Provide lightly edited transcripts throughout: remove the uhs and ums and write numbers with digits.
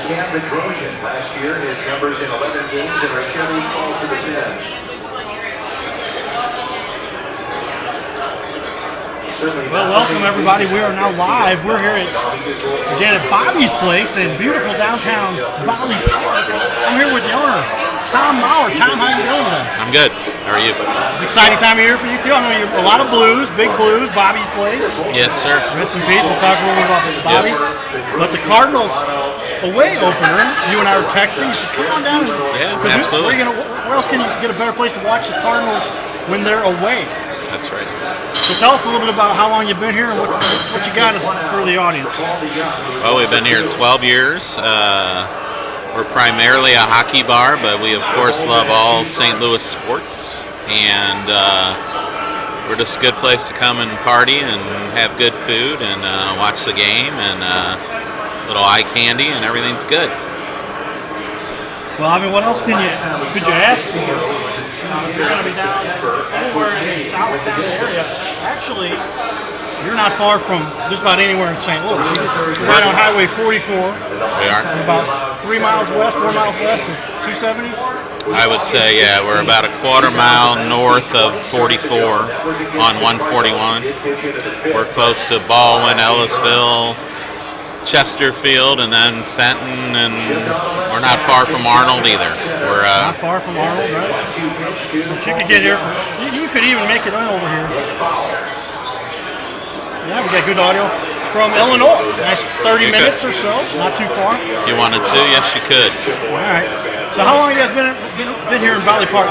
Cam Bedrosian. Last year, his numbers in 11 games and Racheli called to the pen. Well, welcome everybody. We are now live. We're here again at Bobby's Place in beautiful downtown Valley Park. I'm here with the owner, Tom Maurer. Tom, how you doing today? I'm good. How are you? It's an exciting time of year for you too. I know you're a lot of blues, big blues, Bobby's Place. Yes, sir. Rest in peace. We'll talk a little bit about Bobby. Yep. But the Cardinals away opener, you and I were texting. You said, come on down. Yeah, absolutely. Where else can you get a better place to watch the Cardinals when they're away? That's right. So tell us a little bit about how long you've been here and what you got for the audience. Well, we've been here 12 years. We're primarily a hockey bar, but we of course love all St. Louis sports, and we're just a good place to come and party and have good food and watch the game and little eye candy, and everything's good. Well, I mean, what else could you ask for? If you're going to be down anywhere in the South Town area, actually, you're not far from just about anywhere in St. Louis. You're right on Highway 44. We are. About 4 miles west of 270. I would say, yeah, we're about a quarter mile north of 44 on 141. We're close to Baldwin, Ellisville, Chesterfield, and then Fenton, and we're not far from Arnold either. We're not far from Arnold, right? But you could get here you could even make it on over here. Yeah, we got good audio from Illinois. Nice 30 minutes or so, not too far. You wanted to? Yes, you could. All right. So how long have you guys been here in Valley Park?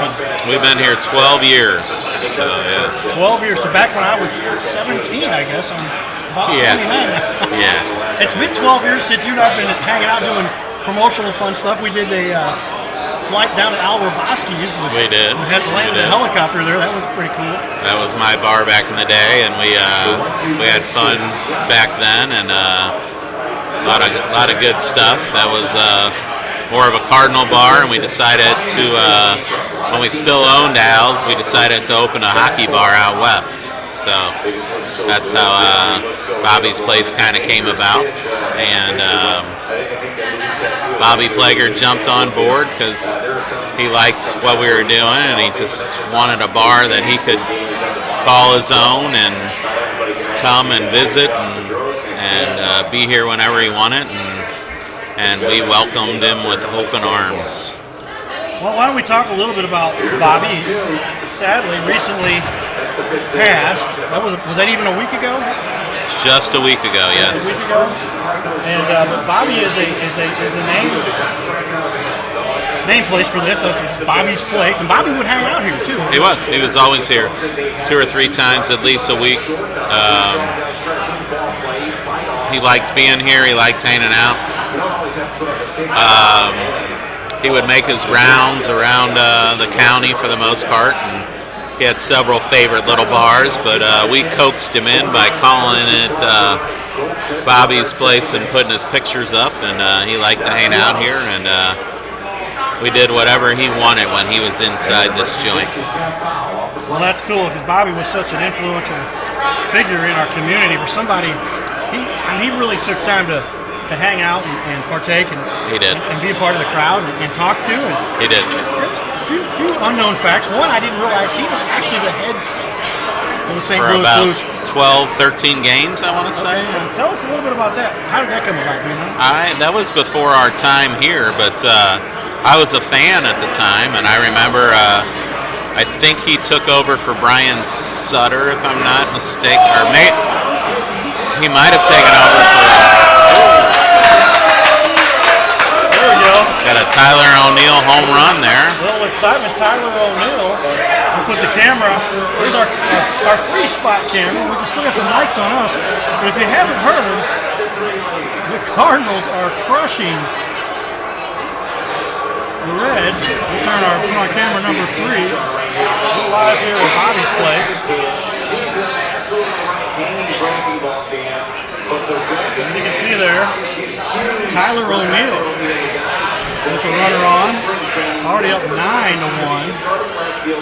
We've been here 12 years. So, yeah. 12 years. So back when I was 17, I guess. I'm about 29 now. Yeah. It's been 12 years since you and I have been hanging out doing promotional fun stuff. We did a flight down to Al Roboski's. We did. We had landed a helicopter there. That was pretty cool. That was my bar back in the day, and we had fun back then, and a lot of good stuff. That was more of a Cardinal bar, and we decided to, when we still owned Al's, we decided to open a hockey bar out west. So that's how Bobby's Place kind of came about, and Bobby Plager jumped on board because he liked what we were doing, and he just wanted a bar that he could call his own and come and visit and be here whenever he wanted, and we welcomed him with open arms. Well, why don't we talk a little bit about Bobby? Sadly, recently passed. Was that even a week ago? Just a week ago, yes. A week ago. And but Bobby is a name place for this. So it's Bobby's Place, and Bobby would hang out here too. He was. He was always here, 2 or 3 times at least a week. He liked being here. He liked hanging out. He would make his rounds around the county for the most part, and he had several favorite little bars, but we coaxed him in by calling it Bobby's Place and putting his pictures up, and he liked to hang out here, and we did whatever he wanted when he was inside this joint. Well, that's cool, because Bobby was such an influential figure in our community. For somebody, he really took time to hang out and partake and he did. And be a part of the crowd and talk to. And he did. A few unknown facts. One, I didn't realize he was actually the head coach of the St. Louis Blues. For about 12, 13 games, I want to say. Tell us a little bit about that. How did that come about, do you know? That was before our time here, but I was a fan at the time, and I remember I think he took over for Brian Sutter, if I'm not mistaken, or he might have taken over for... There we go. Got a Tyler O'Neill home run there. A little excitement. Tyler O'Neill. We'll put the camera. Here's our 3-spot camera. We still got the mics on us. But if you haven't heard, the Cardinals are crushing the Reds. We'll put on camera number 3. We're live here at Bobby's Place. You can see there, Tyler O'Neill. with the runner on. Already up 9-1.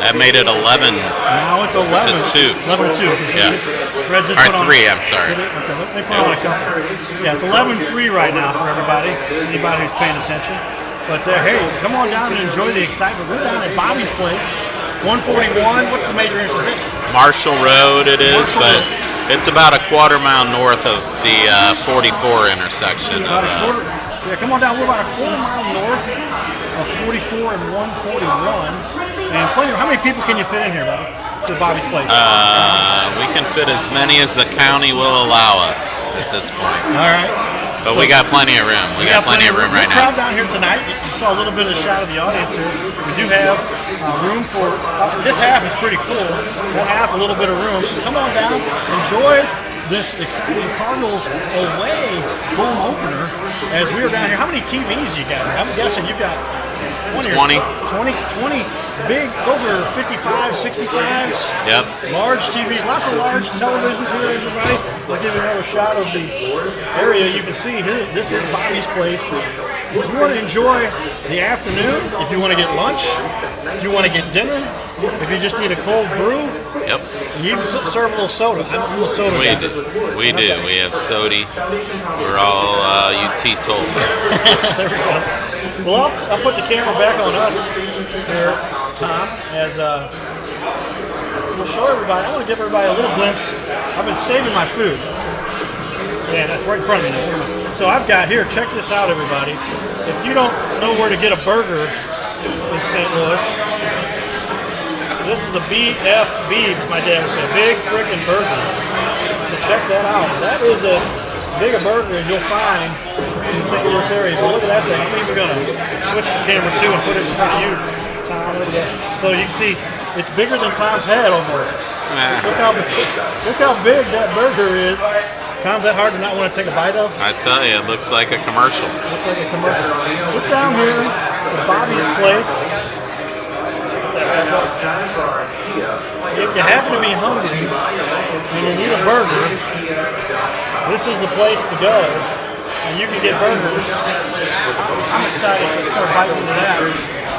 That made it 11 Now it's 11 to 2. 11-2. Yeah. Reds did Or put on- 3, I'm sorry. Okay, they put on a couple. Yeah, it's 11-3 right now for everybody. Anybody who's paying attention. But hey, come on down and enjoy the excitement. We're down at Bobby's place, 141. What's the major intersection? Marshall Road it is, but it's about a quarter mile north of the 44 intersection. About a quarter. Yeah, come on down. We're about a quarter mile north of 44 and 141. And plenty. How many people can you fit in here, buddy? To Bobby's place. We can fit as many as the county will allow us at this point. All right. But we got plenty of room. We got plenty of room right now. Crowd down here tonight. You saw a little bit of the shot of the audience here. We do have room for. This half is pretty full. That half, a little bit of room. So come on down, enjoy this exciting Cardinals away home opener. As we are down here, how many TVs you got? I'm guessing you've got 20. 20 big. Those are 55, 65s. Yep. Large TVs, lots of large televisions here, everybody. I'll give you another shot of the area. You can see here, this is Bobby's place. If you want to enjoy the afternoon, if you want to get lunch, if you want to get dinner, if you just need a cold brew, Yep. you even serve a little soda. I'm a soda guy. We do. We have sody. We're all UT told. There we go. Well, I'll put the camera back on us here, Tom, as we'll show everybody. I want to give everybody a little glimpse. I've been saving my food. Yeah, that's right in front of me. So I've got here, check this out, everybody. If you don't know where to get a burger in St. Louis, this is a BF Beebs, my dad would say, a big freaking burger. So check that out. That is as big a burger as you'll find in the St. Louis area. But look at that thing. I'm even going to switch the camera too and put it in front of you, Tom. Look at that. So you can see it's bigger than Tom's head almost. Look how big that burger is. Tom's that hard to not want to take a bite of? I tell you, it looks like a commercial. Looks like a commercial. Look down here to Bobby's place. If you happen to be hungry and you need a burger, this is the place to go. And you can get burgers. I'm excited to start biting into that.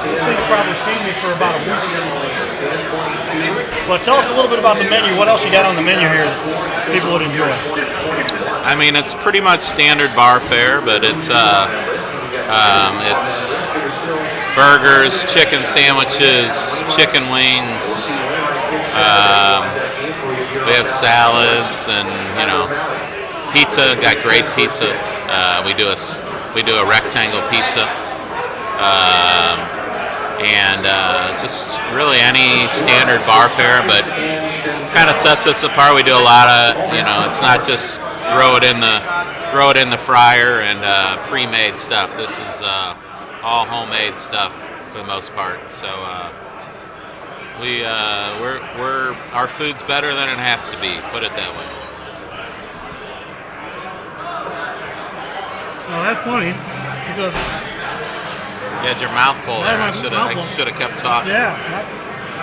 This thing will probably feed me for about a week. Well, tell us a little bit about the menu. What else you got on the menu here that people would enjoy? I mean, it's pretty much standard bar fare, but it's burgers, chicken sandwiches, chicken wings. We have salads and pizza. Got great pizza. We do a rectangle pizza. And just really any standard bar fare, but kind of sets us apart. We do a lot of, it's not just throw it in the fryer and pre-made stuff. This is all homemade stuff for the most part. So our food's better than it has to be. Put it that way. Well, that's funny because you had your mouth full there. I should have kept talking. Yeah,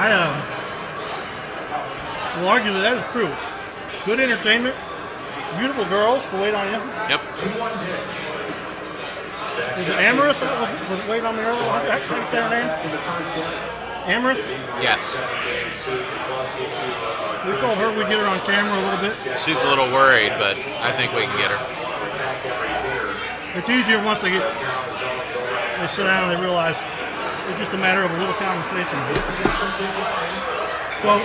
I will argue that is true. Good entertainment, beautiful girls to wait on you. Yep. Is it Amaris that was waiting on me earlier? How do you say her name? Amaris? Yes. We told her we'd get her on camera a little bit. She's a little worried, but I think we can get her. It's easier once they sit down and they realize it's just a matter of a little conversation. So,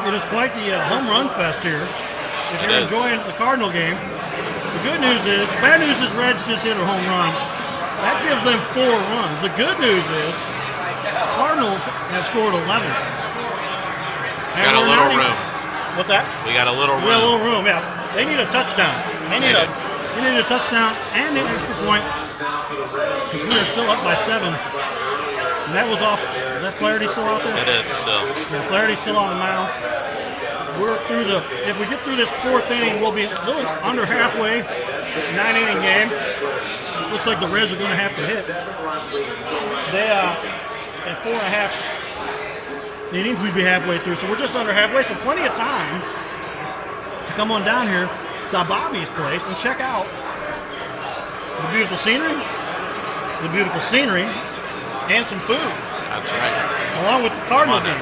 it is quite the home run fest here. If you're enjoying the Cardinal game, the good news is, the bad news is Reds just hit a home run. That gives them 4 runs. The good news is, Cardinals have scored 11. Got a little room. What's that? We got a little room. We got a little room, yeah. They need a touchdown. They need a touchdown and an extra point because we are still up by 7. And that was off. Is that Flaherty still out there? It is still. Yeah, Flaherty's still on the mound. We're through if we get through this 4th inning, we'll be a little under halfway. 9-inning game. Looks like the Reds are going to have to hit. They at 4.5 innings, we'd be halfway through. So we're just under halfway. So plenty of time to come on down here to Bobby's place and check out the beautiful scenery, and some food, That's right. along with the Cardinal game.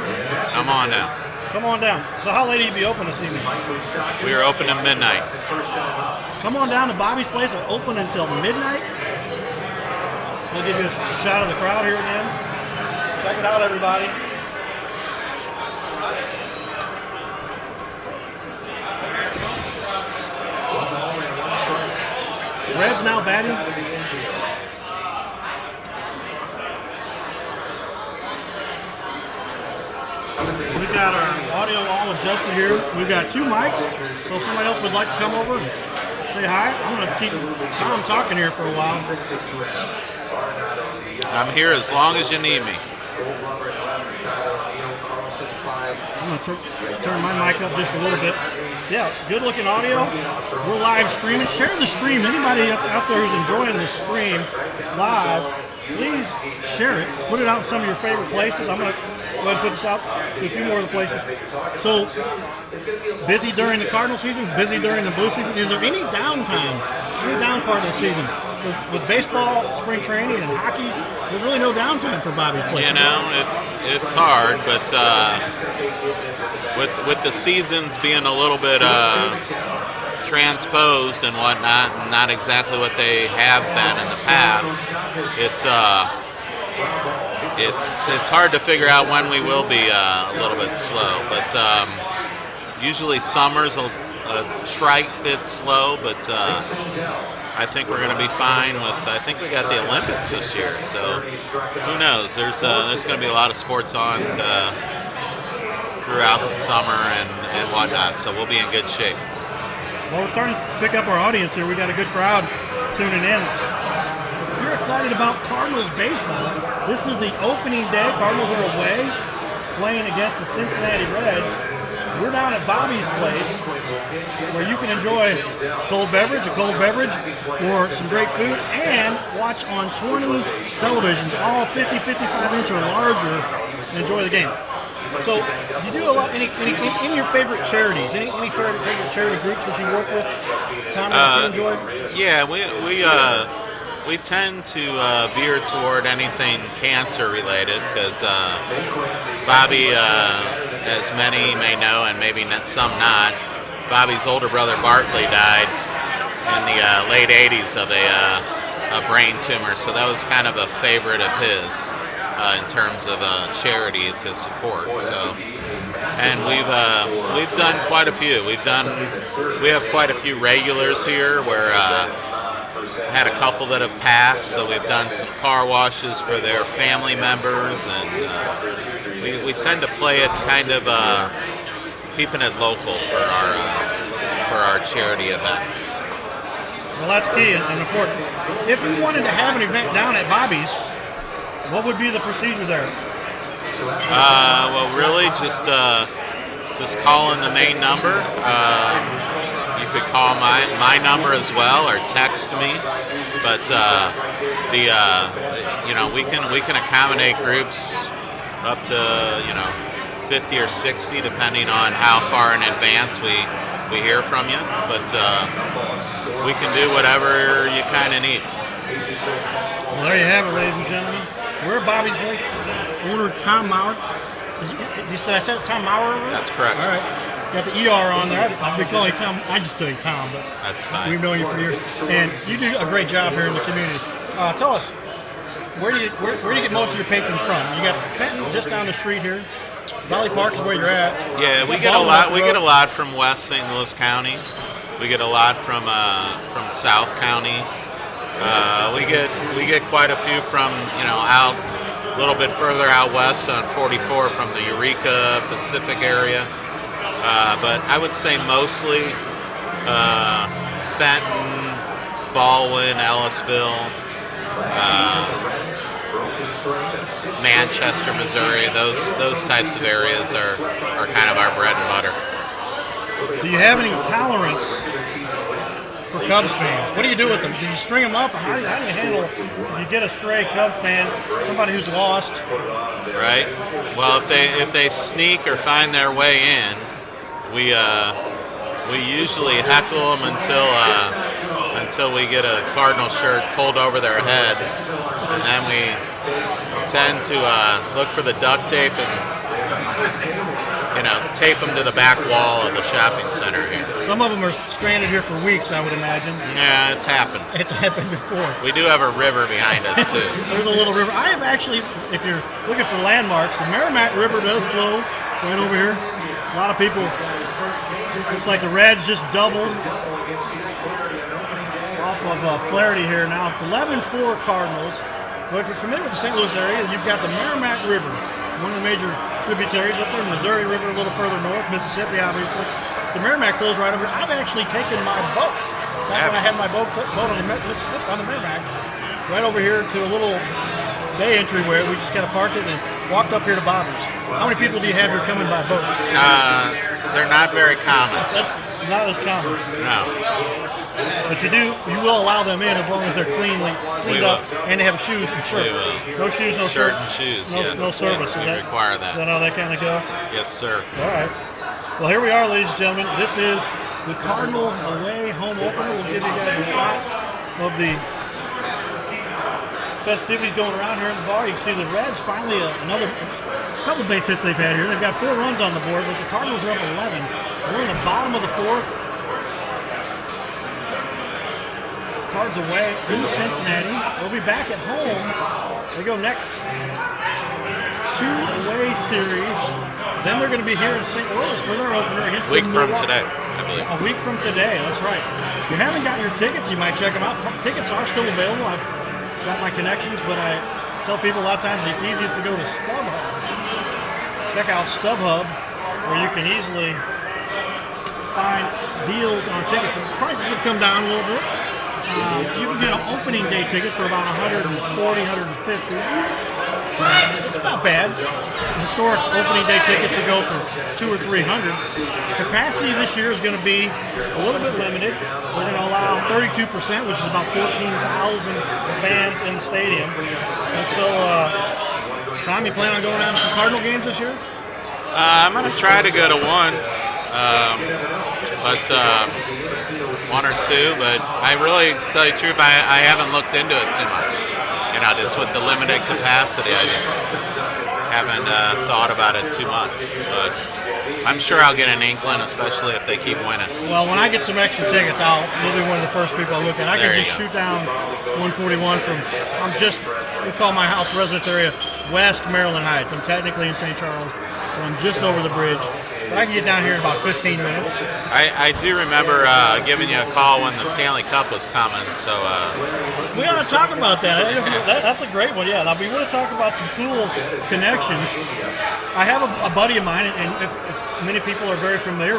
Come on now. Come on down. So how late will you be open this evening? We are open at midnight. Come on down to Bobby's Place. It's open until midnight. We'll give you a shot of the crowd here again. Check it out, everybody. Red's now batting. We got our audio all adjusted here. We've got 2 mics, so if somebody else would like to come over and say hi, I'm going to keep Tom talking here for a while. I'm here as long as you need me. I'm going to turn my mic up just a little bit. Yeah, good looking audio. We're live streaming. Share the stream. Anybody out there who's enjoying this stream live, please share it. Put it out in some of your favorite places. I'm going to go ahead and put this out to a few more of the places. So, busy during the Cardinal season, busy during the Blue season. Is there any downtime, any down part of the season? With baseball, spring training, and hockey, there's really no downtime for Bobby's Place. You know, it's hard, but with the seasons being a little bit transposed and whatnot, and not exactly what they have been in the past, it's hard to figure out when we will be a little bit slow. But usually summer's a trite bit slow, but I think we're going to be fine with. I think we got the Olympics this year, so who knows? There's going to be a lot of sports on throughout the summer and whatnot, so we'll be in good shape. Well, we're starting to pick up our audience here. We got a good crowd tuning in. If you're excited about Cardinals baseball, this is the opening day. Cardinals are away playing against the Cincinnati Reds. We're down at Bobby's Place, where you can enjoy a cold beverage, or some great food, and watch on 20 televisions, all 50, 55-inch or larger, and enjoy the game. So, do you do a lot? Any of your favorite charities? Any favorite charity groups that you work with? Tom, that you enjoy? Yeah, we tend to veer toward anything cancer related because Bobby, as many may know and maybe some not, Bobby's older brother Barkley died in the late 80s of a brain tumor, so that was kind of a favorite of his in terms of charity to support. So, and we've done quite a few. We have quid a few regulars here where. Had a couple that have passed, so we've done some car washes for their family members, and we tend to play it kind of keeping it local for our charity events. Well, that's key and important. If you wanted to have an event down at Bobby's, what would be the procedure there? Well, really just call in the main number. You could call my number as well, or text me. But we can accommodate groups up to 50 or 60, depending on how far in advance we hear from you. But we can do whatever you kind of need. Well, there you have it, ladies and gentlemen. We're at Bobby's Place. Owner Tom Maurer. Did I say Tom Maurer? That's correct. All right. Got the ER on there. I've been calling you Tom. I just tell you Tom, but that's fine. We've known you for years, and you do a great job here in the community. Tell us, where do you get most of your patrons from? You got Fenton just down the street here. Valley Park is where you're at. Yeah, we get a lot. We get a lot from West St. Louis County. We get a lot from South County. We get quite a few from out a little bit further out west on 44 from the Eureka Pacific area. But I would say mostly Fenton, Baldwin, Ellisville, Manchester, Missouri. Those types of areas are kind of our bread and butter. Do you have any tolerance for Cubs fans? What do you do with them? Do you string them up? How do you handle if you get a stray Cubs fan, somebody who's lost? Right. Well, if they sneak or find their way in, we usually heckle them until until we get a Cardinal shirt pulled over their head, and then we tend to look for the duct tape and tape them to the back wall of the shopping center here. Some of them are stranded here for weeks, I would imagine. Yeah, it's happened. It's happened before. We do have a river behind us too. There's a little river. I have actually, if you're looking for landmarks, the Merrimack River does flow right over here. A lot of people, it's like the Reds just doubled off of Flaherty here now. It's 11-4 Cardinals. But if you're familiar with the St. Louis area, you've got the Merrimack River, one of the major tributaries up there, Missouri River a little further north, Mississippi obviously. The Merrimack flows right over here. I've actually taken my boat, back when I had my boat on the Mississippi, on the Merrimack, right over here to a little bay entryway. We just kind of parked it and walked up here to Bobby's. How many people do you have here coming by boat? They're not very common. That's not as common. No. But you will allow them in as long as they're cleaned up and they have shoes and shirt. We will. No shoes, no Shirt shirt. and shoes, No, yes. no service. We require that. Is that how that kind of goes? Yes, sir. All right. Well, here we are, ladies and gentlemen. This is the Cardinals away home opener. We'll give you guys a shot of the festivities going around here in the bar. You can see the Reds finally another couple of base hits they've had here. They've got 4 runs on the board, but the Cardinals are up 11. We're in the bottom of the 4th. Cards away in Cincinnati. They'll be back at home. They go next 2 away series. Then they're going to be here in St. Louis for their opener against Week the from Milwaukee. today, I believe. A week from today, that's right. If you haven't got your tickets, you might check them out. Tickets are still available. I've got my connections, but I tell people a lot of times it's easiest to go to StubHub. Check out StubHub, where you can easily find deals on tickets. The prices have come down a little bit. You can get an opening day ticket for about $140, $150. It's not bad. Historic opening day tickets will go for $200 or $300. Capacity this year is going to be a little bit limited. We're going to allow 32%, which is about 14,000 fans in the stadium. And so, Tom, you plan on going out to some Cardinal games this year? I'm going to try to go to one, but 1 or 2. But I really, tell you the truth, I haven't looked into it too much. Just with the limited capacity, I just haven't thought about it too much. But I'm sure I'll get an inkling, especially if they keep winning. Well, when I get some extra tickets, you'll be one of the first people I look at. I can just shoot down 141 we call my house residence area West Maryland Heights. I'm technically in St. Charles, but I'm just over the bridge. But I can get down here in about 15 minutes. I do remember giving you a call when the Stanley Cup was coming, so... we ought to talk about that. That's a great one, yeah. Now, we want to talk about some cool connections. I have a buddy of mine, and if many people are very familiar,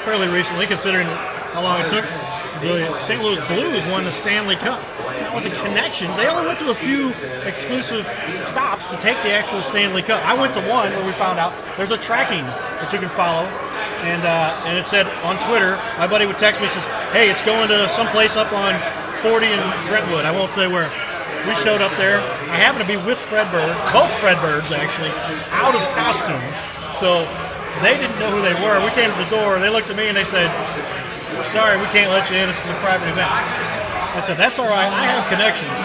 fairly recently, considering how long it took, the St. Louis Blues won the Stanley Cup. Now, with the connections, they only went to a few exclusive stops to take the actual Stanley Cup. I went to one where we found out there's a tracking that you can follow, and it said on Twitter, my buddy would text me and says, hey, it's going to someplace up on 40 in Brentwood. I won't say where. We showed up there. I happened to be with Fred Bird, both Fred Birds actually, out of costume. So they didn't know who they were. We came to the door, and they looked at me and they said, sorry, we can't let you in. This is a private event. I said, that's all right. I have connections.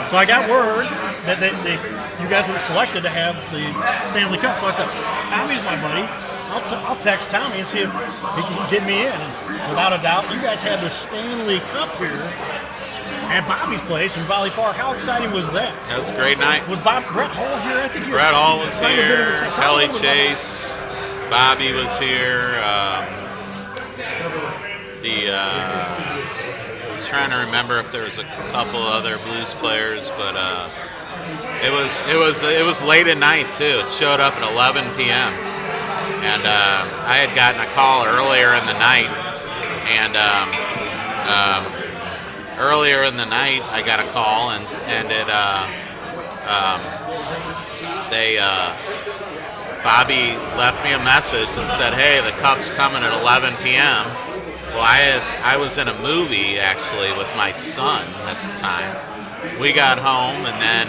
So I got word that you guys were selected to have the Stanley Cup. So I said, Tommy's my buddy. I'll text Tommy and see if he can get me in. And without a doubt, you guys had the Stanley Cup here at Bobby's place in Valley Park. How exciting was that? That was a great night. Was Brett Hall here? I think Brett Hall was here. Kelly Chase. Bobby was here. I'm trying to remember if there was a couple other Blues players, but it was late at night too. It showed up at 11 p.m. and I had gotten a call earlier in the night, and earlier in the night I got a call and Bobby left me a message and said, hey, the Cup's coming at 11 p.m. Well, I was in a movie, actually, with my son at the time. We got home, and then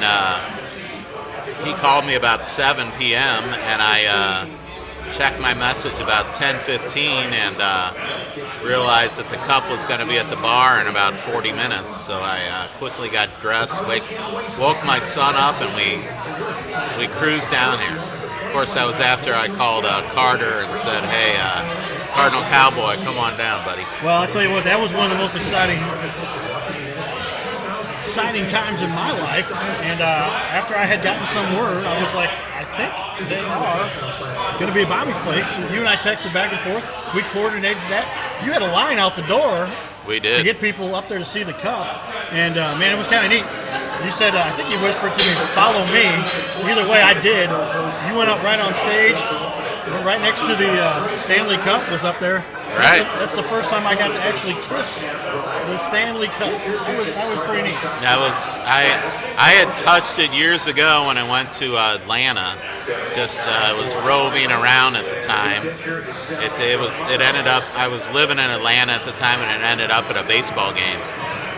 he called me about 7 p.m., and I checked my message about 10:15 and realized that the cup was going to be at the bar in about 40 minutes. So I quickly got dressed, woke my son up, and we cruised down here. Of course, that was after I called Carter and said, "Hey, Cardinal Cowboy, come on down, buddy." Well, I'll tell you what, that was one of the most exciting times in my life. And after I had gotten some word, I was like, I think they are going to be at Bobby's place. You and I texted back and forth. We coordinated that. You had a line out the door. We did. To get people up there to see the cup. And, man, it was kind of neat. You said, I think you whispered to me, follow me. Either way, I did. You went up right on stage. Right next to the Stanley Cup was up there. Right. That's the first time I got to actually kiss the Stanley Cup. That was pretty neat. I had touched it years ago when I went to Atlanta. Just was roving around at the time. It ended up, I was living in Atlanta at the time, and it ended up at a baseball game.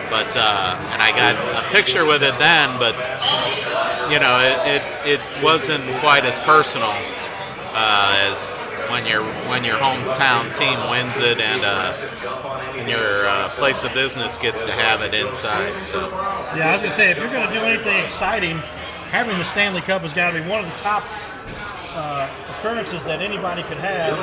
But and I got a picture with it then, but you know, it wasn't quite as personal as when your hometown team wins it and your place of business gets to have it inside. So yeah, I was gonna say, if you're gonna do anything exciting, having the Stanley Cup has got to be one of the top occurrences that anybody could have.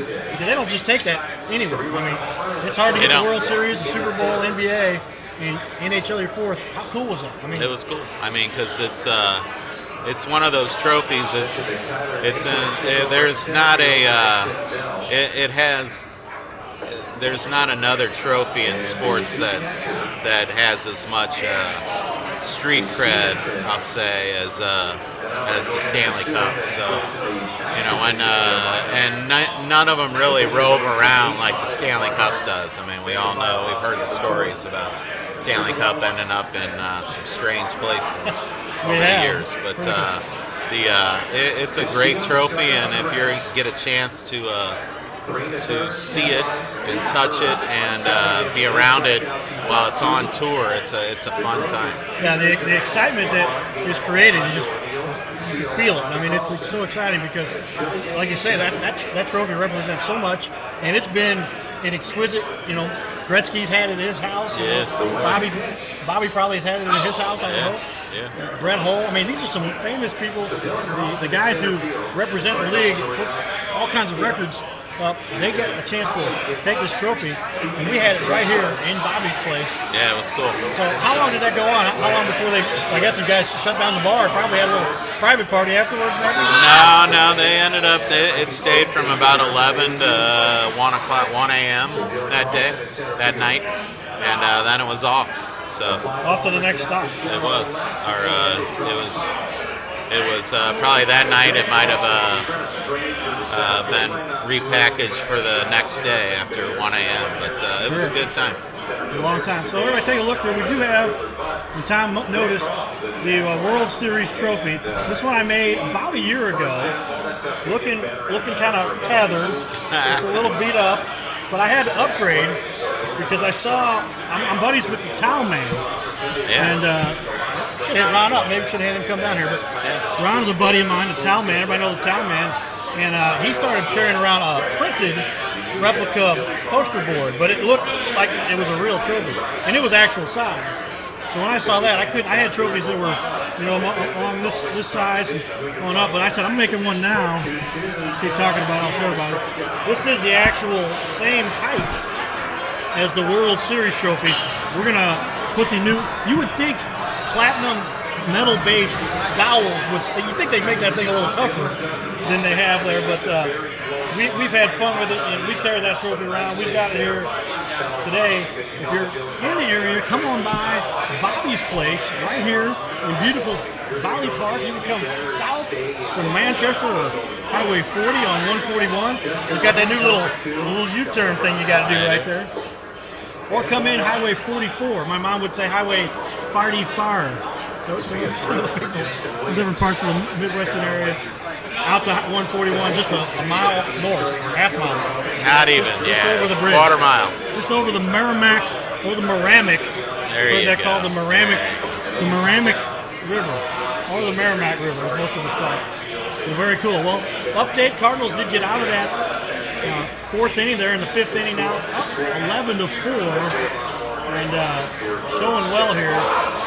Because they don't just take that anywhere. I mean, it's hard to get the World Series, the Super Bowl, NBA, and NHL your fourth. How cool was that? I mean, it was cool. I mean, because it's one of those trophies. There's not another trophy in sports that has as much street cred, I'll say, as the Stanley Cup. So, you know, and none of them really rove around like the Stanley Cup does. I mean, we all know, we've heard the stories about Stanley Cup ending up in some strange places over the years. But it's a great trophy, and if you get a chance to see it and touch it and be around it while it's on tour, it's a fun time. Yeah, the excitement that is created is just, you can feel it. I mean, it's so exciting because, like you say, that trophy represents so much, and it's been an exquisite. You know, Gretzky's had it in his house. Yes. Bobby probably has had it in his house, I hope. Yeah. Brett Hull. I mean, these are some famous people. The guys who represent the league, put all kinds of records. Well, they get a chance to take this trophy, and we had it right here in Bobby's place. Yeah, it was cool. So how long did that go on? How long before I guess you guys shut down the bar? Probably had a little private party afterwards, maybe? No, they ended up, it stayed from about 11 to 1 a.m. that night, and then it was off. So off to the next stop. It was. It was probably that night. It might have been repackaged for the next day after 1 a.m. But it was a good time. A long time. So everybody take a look here. We do have, and Tom noticed, the World Series trophy. This one I made about a year ago. Looking kind of tethered. It's a little beat up. But I had to upgrade because I saw, I'm buddies with the Towel Man. Yeah. And should have hit Ron up. Maybe should have had him come down here. But Ron's a buddy of mine, the Towel Man. Everybody knows the Towel Man. And he started carrying around a printed replica poster board, but it looked like it was a real trophy, and it was actual size. So when I saw that, I had trophies that were, you know, along this size and going up. But I said, I'm making one now. Keep talking about it. I'll show you about it. This is the actual same height as the World Series trophy. We're gonna put the new. You would think platinum metal-based dowels would. You think they'd make that thing a little tougher than they have there, but we've had fun with it, and we carry that trophy around. We've got it here today. If you're in the area, come on by Bobby's place right here in beautiful Valley Park. You can come south from Manchester or Highway 40 on 141. We've got that new little U-turn thing you got to do right there. Or come in Highway 44. My mom would say Highway 45. So some of the people in different parts of the Midwestern area out to 141, just a mile north, half mile. Not even, just over the bridge. Quarter mile. Just over the Merrimack, or the Merrimack. There you go. Called the Merrimack River, or the Merrimack River, as most of us call it. Well, very cool. Well, update, Cardinals did get out of that fourth inning. They're in the fifth inning now, up 11-4, and showing well here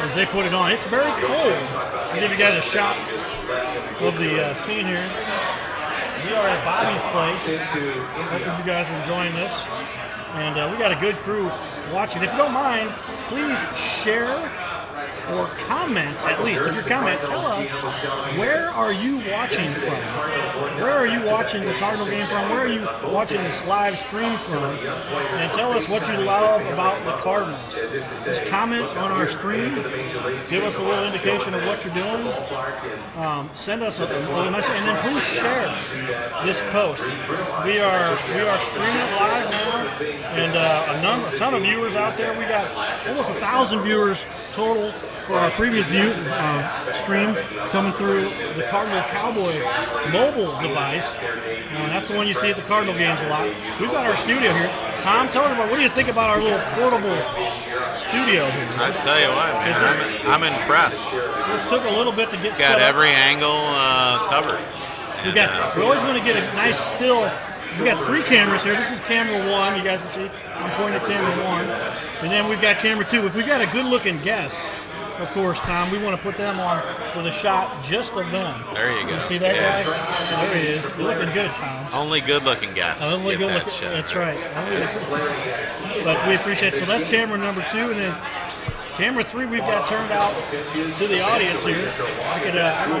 as they put it on. It's very cold. I'll give you guys a shot of the scene here. We are at Bobby's place. Hope you guys are enjoying this. And we got a good crew watching. If you don't mind, please share or comment, at least. If you comment, tell us, where are you watching from? Where are you watching the Cardinal game from? Where are you watching this live stream from? And tell us what you love about the Cardinals. Just comment on our stream. Give us a little indication of what you're doing. Send us a little message, and then please share this post. We are streaming it live now, and a ton of viewers out there. We got almost 1,000 viewers total for our previous stream coming through the Cardinal Cowboy mobile device. That's the one you see at the Cardinal games a lot. We've got our studio here. Tom, tell everybody, what do you think about our little portable studio here? I tell you what, man, I'm impressed. This took a little bit to get Got every angle covered. We always want to get a nice still. We got 3 cameras here. This is camera 1. You guys can see I'm pointing at camera 1. And then we've got camera 2. If we've got a good-looking guest, of course, Tom, we want to put them on with a shot just of them. There you go. You see that, guys? There he is. You're looking good, Tom. Only good-looking guests Only get good that shot. That's right. But we appreciate it. So that's camera number 2, and then camera 3 we've got turned out to the audience here. I could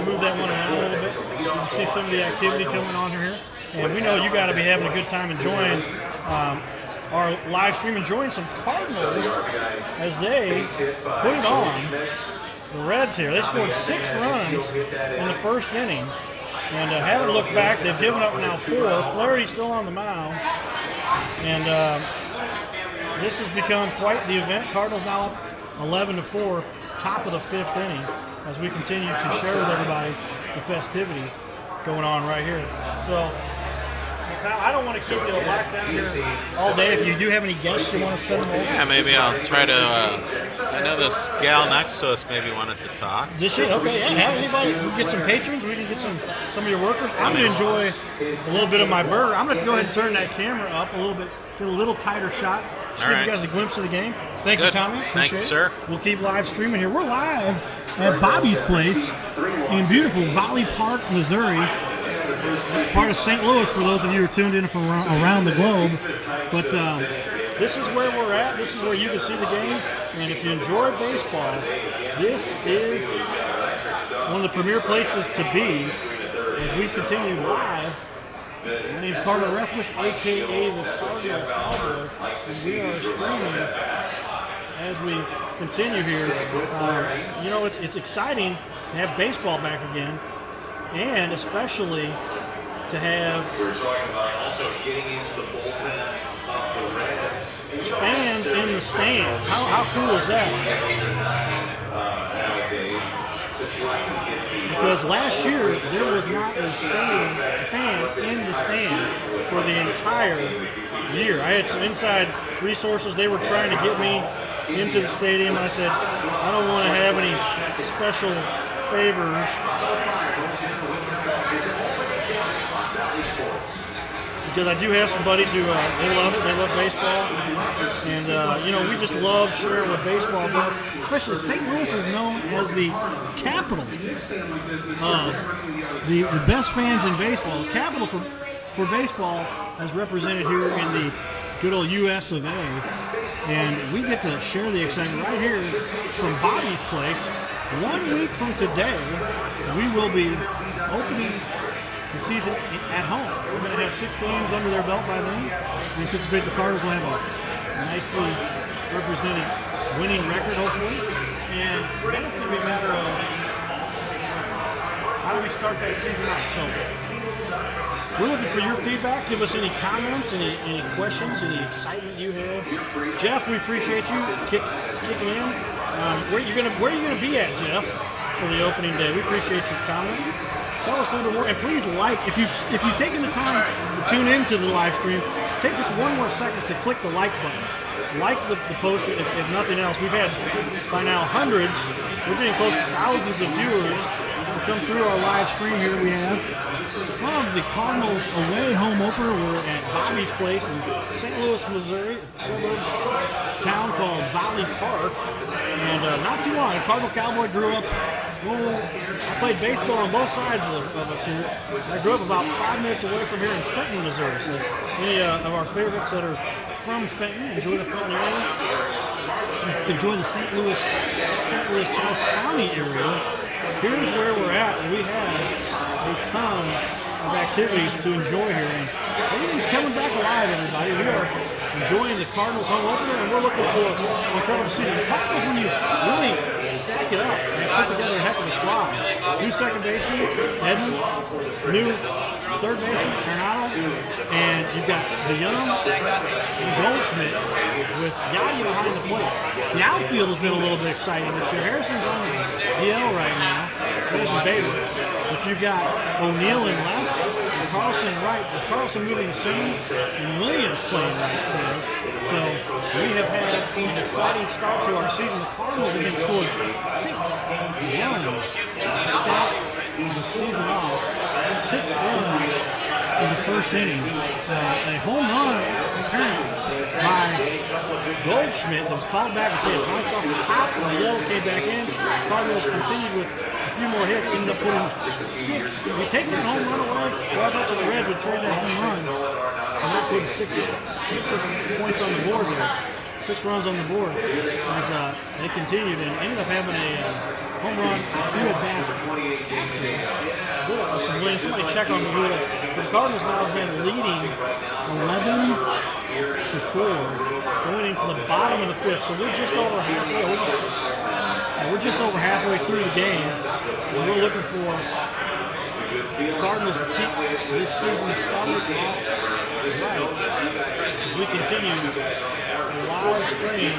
move that one around a little bit. You can see some of the activity coming on here. And we know you got to be having a good time enjoying our live stream, enjoying some Cardinals as they put it on. The Reds here, they scored 6 runs in the first inning. And haven't looked back. They've given up now 4. Flaherty's still on the mound. And this has become quite the event. Cardinals now up 11-4, top of the 5th inning, as we continue to share with everybody the festivities going on right here. So, I don't want to keep you locked down here all day. If you do have any guests you want to send them over. Yeah, maybe I'll try to. I know this gal next to us maybe wanted to talk. This year, okay, yeah. Have anybody? We get some patrons. We can get some of your workers. I'm going to enjoy a little bit of my burger. I'm going to go ahead and turn that camera up a little bit, get a little tighter shot. Just give you guys a glimpse of the game. Thank you, Tommy. Thank you, sir. We'll keep live streaming here. We're live at Bobby's place in beautiful Valley Park, Missouri. It's part of St. Louis for those of you who are tuned in from around the globe. But this is where we're at. This is where you can see the game. And if you enjoy baseball, this is one of the premier places to be as we continue live. My name's Carter Rethwish, a.k.a. the Cardinal Cowboy, and we are streaming as we continue here. It's exciting to have baseball back again, and especially to have fans in the stands. How cool is that? Because last year there was not a fan in the stand for the entire year. I had some inside resources. They were trying to get me into the stadium. I said, I don't want to have any special favors. Because I do have some buddies who they love it. They love baseball, and we just love sharing what baseball does. Especially St. Louis is known as the capital of the best fans in baseball. The capital for baseball, as represented here in the good old U.S. of A. And we get to share the excitement right here from Bobby's place. 1 week from today, we will be opening the season at home. We're going to have 6 games under their belt by then. We anticipate the Cardinals will have a nicely represented winning record, hopefully. And then it's going to be a matter of how do we start that season out. So we're looking for your feedback. Give us any comments, any questions, any excitement you have. Jeff, we appreciate you kicking in. Where are you going to be at, Jeff, for the opening day? We appreciate your comment. Tell us a little more, and please if you've taken the time to tune into the live stream, take just one more second to click the like button. Like the post if nothing else. We've had by now hundreds, we're getting close to thousands of viewers. come through our live stream here, we have one of the Cardinals away home opener. We're at Bobby's Place in St. Louis, Missouri, a suburb town called Valley Park. And not too long, a Cardinal Cowboy grew up. Well, I played baseball on both sides of us here. I grew up about 5 minutes away from here in Fenton, Missouri. So any of our favorites that are from Fenton, enjoy the Fenton area. Enjoy the St. Louis South County area. Here's where we're at. We have a ton of activities to enjoy here. And everything's coming back alive, everybody. We are enjoying the Cardinals home opener, and we're looking for an incredible season. The Cardinals, when you really stack it up, they put together a heck of a squad. New second baseman, Edmund. New third baseman, Arnado. And you've got DeYoung and Goldschmidt with Yadi behind the plate. The outfield has been a little bit exciting this year. Harrison's on the DL right now. Harrison Bader. But you've got O'Neill in left and Carlson right. With Carlson moving to center and Williams playing right today. So we have had an exciting start to our season. The Cardinals have been scored 6 runs to start the season off. 6 runs in the first inning. A home run apparent by Goldschmidt that was called back and said it bounced off the top and the yellow came back in. Cardinals continued with a few more hits, ended up putting 6. If you take that home run away, well, I bet you the Reds would trade that home run. And not putting 6 points on the board there. 6 runs on the board as they continued and ended up having a home run, 2 at-bats after. From Williams. Somebody check on the rule. The Cardinals now have been leading 11-4 going into the bottom of the 5th. So we're just over halfway. We're just over halfway through the game. And we're looking for the Cardinals to keep this season started off right as we continue the live stream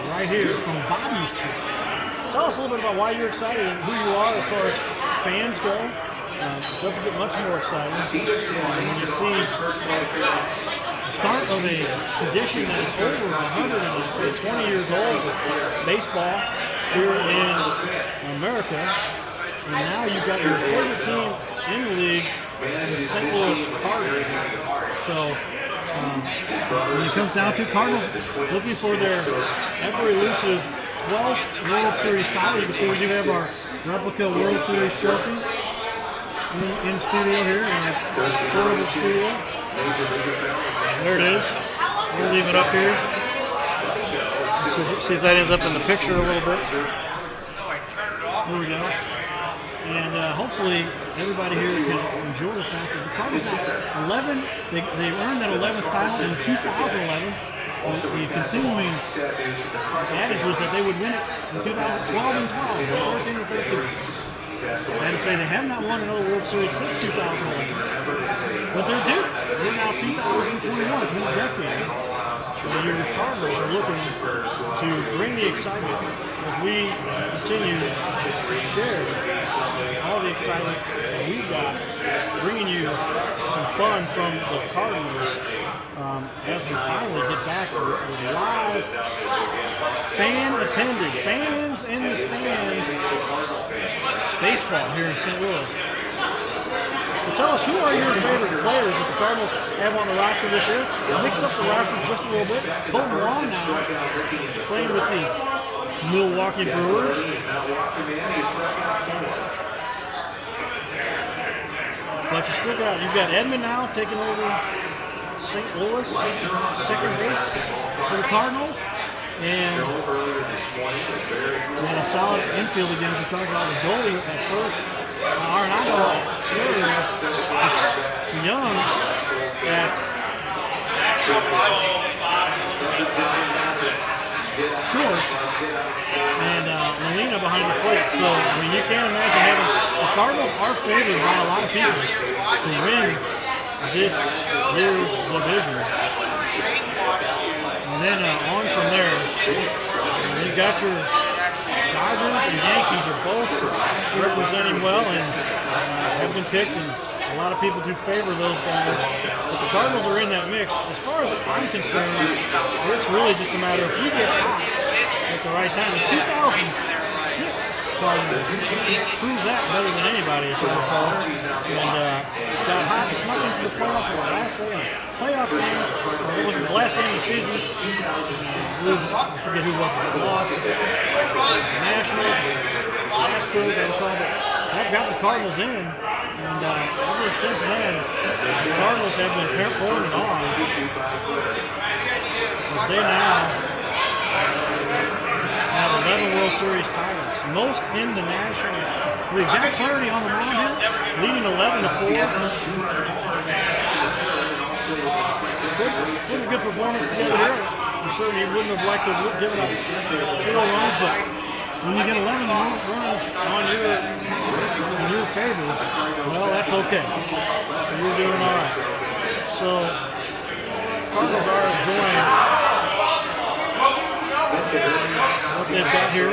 right here from Bobby's Place. Tell us a little bit about why you're excited and who you are as far as fans go. It doesn't get much more exciting when you see the start of a tradition that is over 120 years old with baseball here in America. And now you've got your favorite team in the league, the St. Louis Cardinals. So when it comes down to Cardinals looking for their ever-elusive 12th World Series title. You can see we do have our replica World Series trophy in the studio here, in our portable studio. There it is. We'll leave it up here. Let's see if that ends up in the picture a little bit. There we go. And hopefully everybody here can enjoy the fact that the Cardinals got 11. They earned that 11th title in 2011. The continuing adage was that they would win it in 2012 and 12, 13 and 13. Sad to say they have not won another World Series since 2011. But they're due. We're now 2021. It's been a decade. And your Cardinals are looking to bring the excitement as we continue to share all the excitement that we've got, bringing you some fun from the Cardinals as we finally get back with live fan-attended, fans in the stands baseball here in St. Louis. So tell us, who are your favorite players that the Cardinals have on the roster this year? Mix up the roster just a little bit. Colton Wong now playing with the Milwaukee Brewers. But you've got Edmund now taking over St. Louis, second base for the Cardinals. And a solid infield again, as we talked about with Dolly at first. Arnado at third. Young at short. And Molina behind the plate. So, I mean, you can't imagine having the Cardinals are favored by a lot of people to win this year's division. And then on from there, you got your Dodgers and Yankees are both representing well and have been picked, and a lot of people do favor those guys. But the Cardinals are in that mix. As far as I'm concerned, it's really just a matter of who gets hot at the right time. In 2006, Cardinals proved that better than anybody, if you recall. And got hot, snuck into the playoffs on the last day of the playoff game. Or it was the last game of the season. I forget who was it that lost. Nationals, Astros, I recall. But that got the Cardinals in. And ever since then, the Cardinals have been holding on. But they now have 11 World Series titles, most in the National League. Jack Flaherty on the mound here, leading 11-4. Pretty good performance together here. I'm sure he wouldn't have liked to have given up 4 runs, but when you get 11 runs on your favor, well, that's okay. So you're doing all right. So Cardinals are enjoying what they've got here.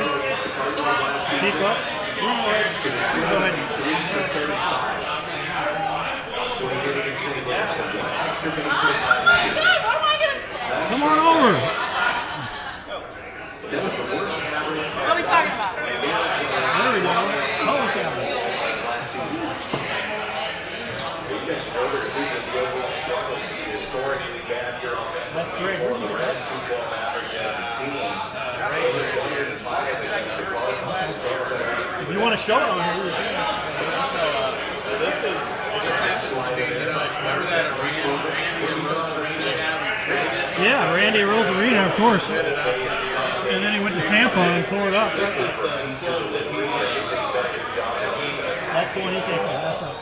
Keep up. Go ahead. Come on over. What are we talking about? There we go. Oh, okay. That's great. Where'd you get that? If you want to show it on here, This is just happens to be, remember that arena, Randy and Rose Arena down in Trinidad? yeah, Randy Rosarina, of course. And then he went to Tampa and tore it up. This is the quote that he That's the one he came from. That's right.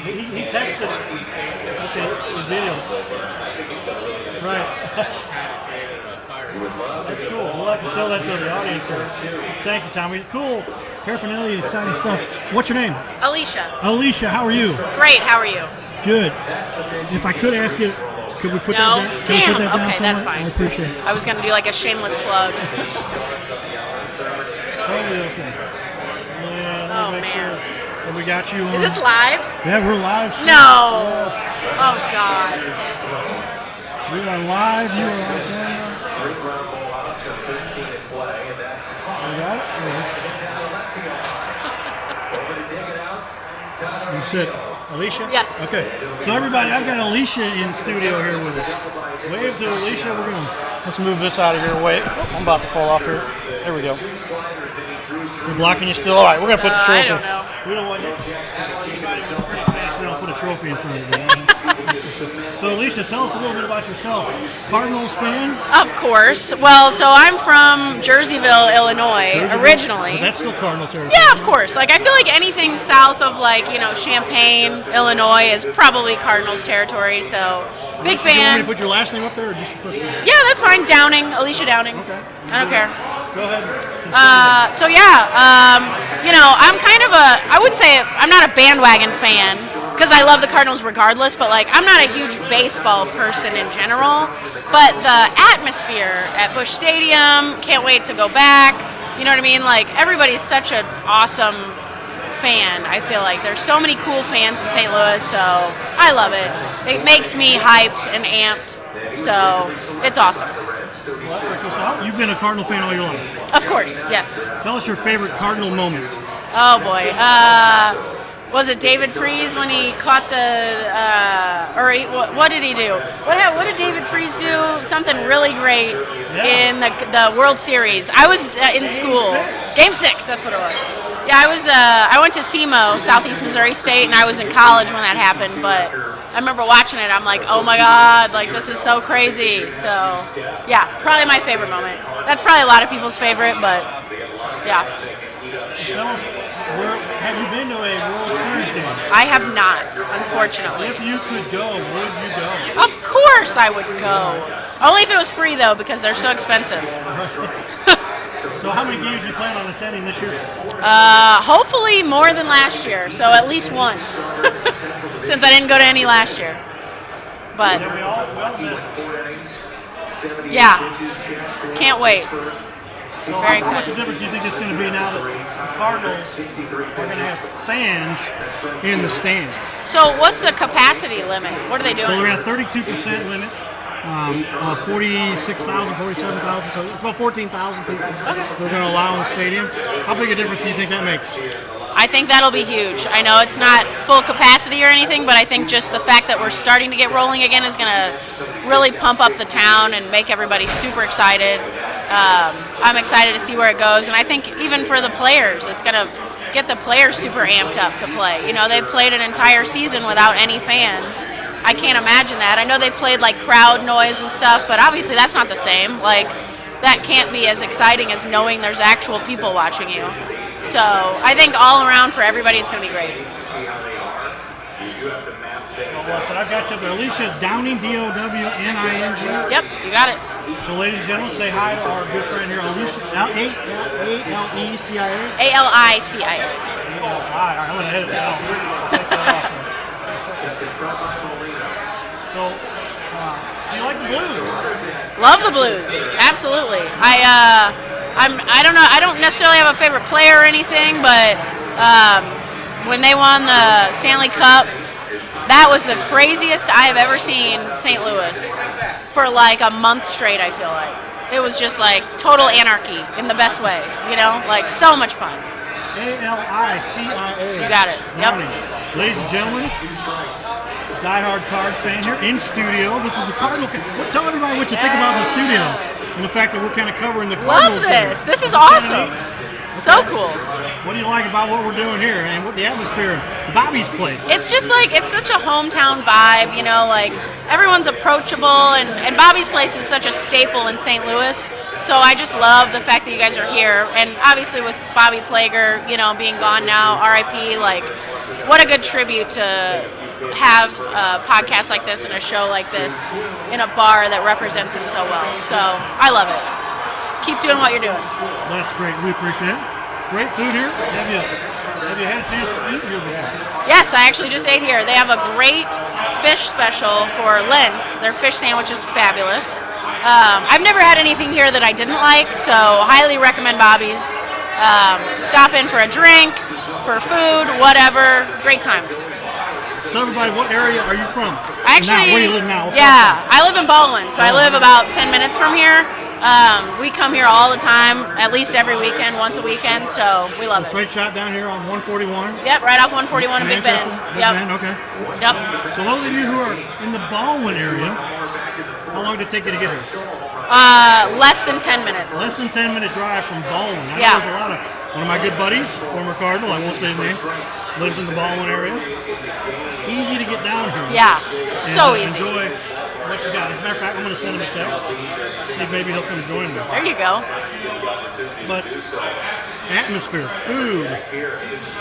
He texted. Okay, the video. Right. That's cool. We'll have to show that to the audience here. Thank you, Tommy. Cool. Paraphernalia, exciting stuff. What's your name? Alicia. Alicia, how are you? Great, how are you? Good. If I could ask you, could we put No? that down? Can we Damn, put that down okay, that's somewhere? fine. I appreciate it. I was going to do like a shameless plug. Totally okay. Yeah, Oh, make man. sure that we got you on. Is this live? Yeah, we're live. No. Oh, God. We are live. You are on camera. You got it? You said Alicia? Yes. Okay. So everybody, I've got Alicia in studio here with us. Wave to Alicia. Let's move this out of here. Wait. I'm about to fall off here. There we go. We're blocking you still? All right, we're going to put the trophy. I don't know. We don't want anybody to go pretty fast. We don't put a trophy in front of you. So, Alicia, tell us a little bit about yourself. Cardinals fan? Of course. Well, so I'm from Jerseyville, Illinois, Jerseyville? originally. But that's still Cardinal territory. Yeah, of course. Like, I feel like anything south of, like, you know, Champaign, Illinois is probably Cardinals territory, so big Do you want me fan. to put your last name up there or just your first name? Yeah, that's fine. Downing, Alicia Downing. Okay. I don't care. Go ahead. You know, I'm kind of I wouldn't say, I'm not a bandwagon fan, because I love the Cardinals regardless, but like, I'm not a huge baseball person in general, but the atmosphere at Busch Stadium, can't wait to go back, you know what I mean? Like, everybody's such an awesome fan, I feel like. There's so many cool fans in St. Louis, so I love it. It makes me hyped and amped, so it's awesome. Well, that's pretty cool. So you've been a Cardinal fan all your life. Of course, yes. Tell us your favorite Cardinal moment. Oh boy. Was it David Freese when he caught what did he do? What did David Freese do? Something really great in the World Series. I was in school. Game 6, that's what it was. Yeah, I went to SEMO, Southeast Missouri State, and I was in college when that happened, but I remember watching it. I'm like, oh my God, like this is so crazy. So, yeah, probably my favorite moment. That's probably a lot of people's favorite, but yeah. Tell us, have you been to a World Series game? I have not, unfortunately. If you could go, would you go? Of course I would go. Only if it was free, though, because they're so expensive. So how many games do you plan on attending this year? Hopefully more than last year, so at least one. Since I didn't go to any last year. But, Yeah, we all missed. yeah, can't wait. So Very how much excited. difference do you think it's going to be now that the Cardinals are going to have fans in the stands? So what's the capacity limit? What are they So doing? we're at 32% limit. 46,000, 47,000, so it's about 14,000 people they're going to allow in the stadium. How big a difference do you think that makes? I think that'll be huge. I know it's not full capacity or anything, but I think just the fact that we're starting to get rolling again is going to really pump up the town and make everybody super excited. I'm excited to see where it goes, and I think even for the players, it's going to get the players super amped up to play. You know, they played an entire season without any fans. I can't imagine that. I know they played like crowd noise and stuff, but obviously that's not the same. Like, that can't be as exciting as knowing there's actual people watching you. So I think all around for everybody, it's going to be great. So I've got you up there. Alicia Downing, D-O-W-N-I-N-G. Yep, you got it. So ladies and gentlemen, say hi to our good friend here, Alicia, A-L-E-C-I-A? A-L-I-C-I-A. All right, I'm going to edit that out. Take that off. So, do you like the Blues? Love the Blues, absolutely. I don't know. I don't necessarily have a favorite player or anything, but when they won the Stanley Cup, that was the craziest I have ever seen St. Louis for like a month straight. I feel like it was just like total anarchy in the best way. You know, like so much fun. A-L-I-C-I-A. You got it. Yep. Ladies and gentlemen, diehard Cards fan here in studio. This is the Cardinal. Tell everybody what you think about the studio and the fact that we're kind of covering the Cardinals. Love this. This is awesome. So cool. What do you like about what we're doing here and what the atmosphere of Bobby's place? It's just like, it's such a hometown vibe, you know, like everyone's approachable, and Bobby's place is such a staple in St. Louis. So I just love the fact that you guys are here. And obviously with Bobby Plager, you know, being gone now, RIP, like what a good tribute to have a podcast like this and a show like this in a bar that represents him so well. So I love it. Keep doing what you're doing. That's great. We appreciate it. Great food here. Have you had a chance to eat here before? Yes, I actually just ate here. They have a great fish special for Lent. Their fish sandwich is fabulous. I've never had anything here that I didn't like, so highly recommend Bobby's. Stop in for a drink, for food, whatever. Great time. Tell everybody, what area are you from? Actually, where do you live now? Yeah, I live in Baldwin, so I live about 10 minutes from here. We come here all the time, at least every weekend, once a weekend, so we love it. Straight shot down here on 141? Yep, right off 141 in Big Bend. Big Bend, okay. Yep. So those of you who are in the Baldwin area, how long did it take you to get here? Less than 10 minutes. Less than 10-minute drive from Baldwin. I know Yeah. there's a lot of, one of my good buddies, former Cardinal, I won't say his name, lives in the Baldwin area. Easy to get down here. Yeah, so and, easy. Enjoy what you got. As a matter of fact, I'm going to send him a text, see if maybe he'll come join me. There you go. But atmosphere, food,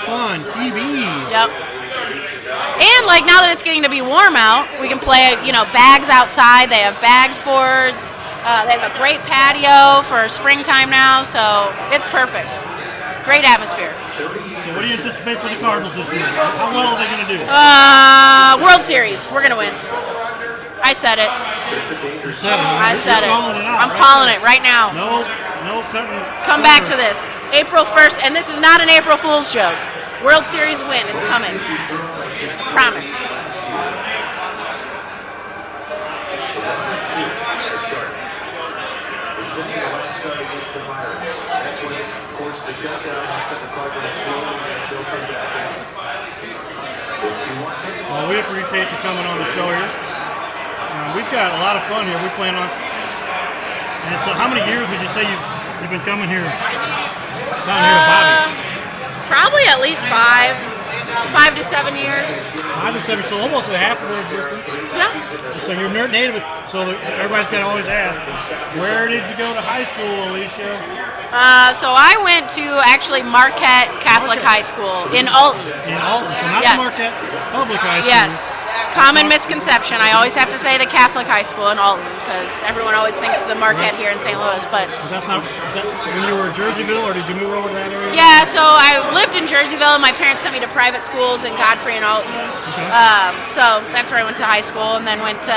fun, TVs. Yep. And like now that it's getting to be warm out, we can play, you know, bags outside. They have bags boards. They have a great patio for springtime now, so it's perfect. Great atmosphere. So what do you anticipate for the Cardinals this year? How well are they going to do? World Series. We're going to win. I said it. You said it. I said it. Calling it out, I'm right? calling it right now. No cutting. Come back to this. April 1st, and this is not an April Fool's joke. World Series win. It's coming. I promise. Well, we appreciate you coming on the show here. We've got a lot of fun here. We plan on. And so, how many years would you say you've been coming here? Down here at Bobby's? Probably at least 5 to 7 years. 5 to 7, so almost a half of their existence. Yeah. So you're native, so everybody's got to always ask, where did you go to high school, Alicia? So I went to actually Marquette Catholic High School in Alton. In Alton, so not Yes. the Marquette Public High School. Yes. Common misconception. I always have to say the Catholic High School in Alton because everyone always thinks the Marquette here in St. Louis, but But that's not, is that when you were in Jerseyville, or did you move over to that area? yeah, so I lived in Jerseyville and my parents sent me to private schools in Godfrey and Alton. Okay. So that's where I went to high school and then went to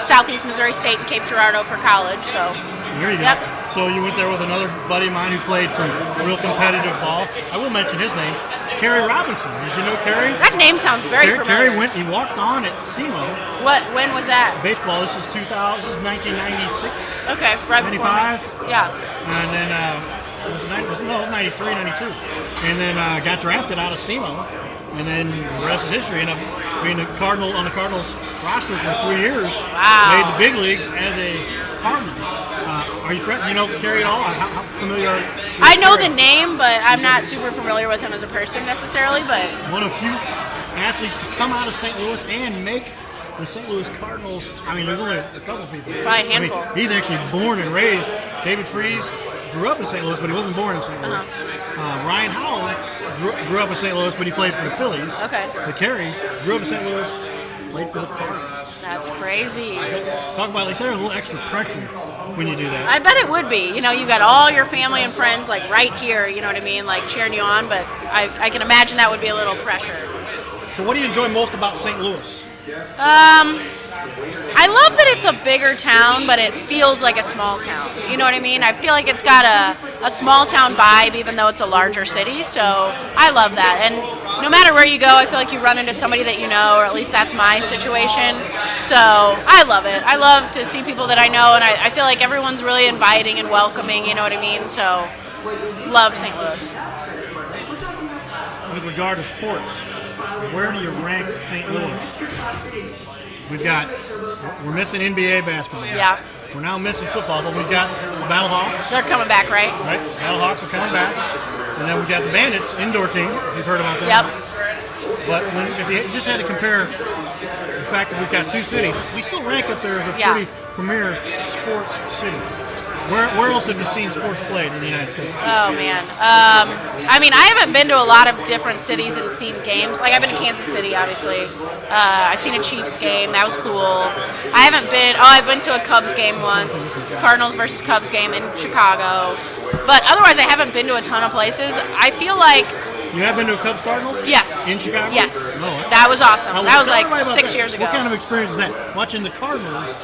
Southeast Missouri State and Cape Girardeau for college. So There you go. Yep. So you went there with another buddy of mine who played some real competitive ball. I will mention his name, Kerry Robinson. Did you know Kerry? That name sounds very familiar. Kerry he walked on at SEMO. When was that? Baseball, this is 2000, this is 1996. Okay, right before 95. me. Yeah. And then, it was 93, 92. And then got drafted out of SEMO. And then the rest is history. Ended up being on the Cardinals roster for 3 years. Wow. Made the big leagues as a Cardinal. Are you friends? You know Kerry at all? How familiar are you? I know the name, but I'm not super familiar with him as a person necessarily. But One of few athletes to come out of St. Louis and make the St. Louis Cardinals. I mean, there's only a couple people. Probably a handful. I mean, he's actually born and raised. David Freese grew up in St. Louis, but he wasn't born in St. Louis. Ryan Howell grew up in St. Louis, but he played for the Phillies. Okay. But Kerry grew up in St. Louis, played for the Cardinals. that's crazy. Talk about, they said there's a little extra pressure when you do that. I bet it would be. You know, you got all your family and friends like right here. You know what I mean? Like cheering you on. But I can imagine that would be a little pressure. So what do you enjoy most about St. Louis? I love that it's a bigger town, but it feels like a small town. You know what I mean? I feel like it's got a small town vibe, even though it's a larger city. So I love that. And no matter where you go, I feel like you run into somebody that you know, or at least that's my situation. So I love it. I love to see people that I know, and I feel like everyone's really inviting and welcoming. You know what I mean? So love St. Louis. With regard to sports, where do you rank St. Louis? We're missing NBA basketball. Yeah. We're now missing football, but we've got the Battlehawks. They're coming back, right? Right? Battlehawks are coming back. And then we've got the Bandits, indoor team, if you've heard about them. Yep. But if you just had to compare the fact that we've got two cities, we still rank up there as a Yeah. pretty premier sports city. Where else have you seen sports played in the United States? Oh, man. I mean, I haven't been to a lot of different cities and seen games. Like, I've been to Kansas City, obviously. I've seen a Chiefs game. That was cool. I've been to a Cubs game once. Cardinals versus Cubs game in Chicago. But otherwise, I haven't been to a ton of places. I feel like... You have been to a Cubs Cardinals? Yes. In Chicago? Yes. Oh, that was awesome. Now, That was tell like everybody about 6 that. years ago. What kind of experience is that? Watching the Cardinals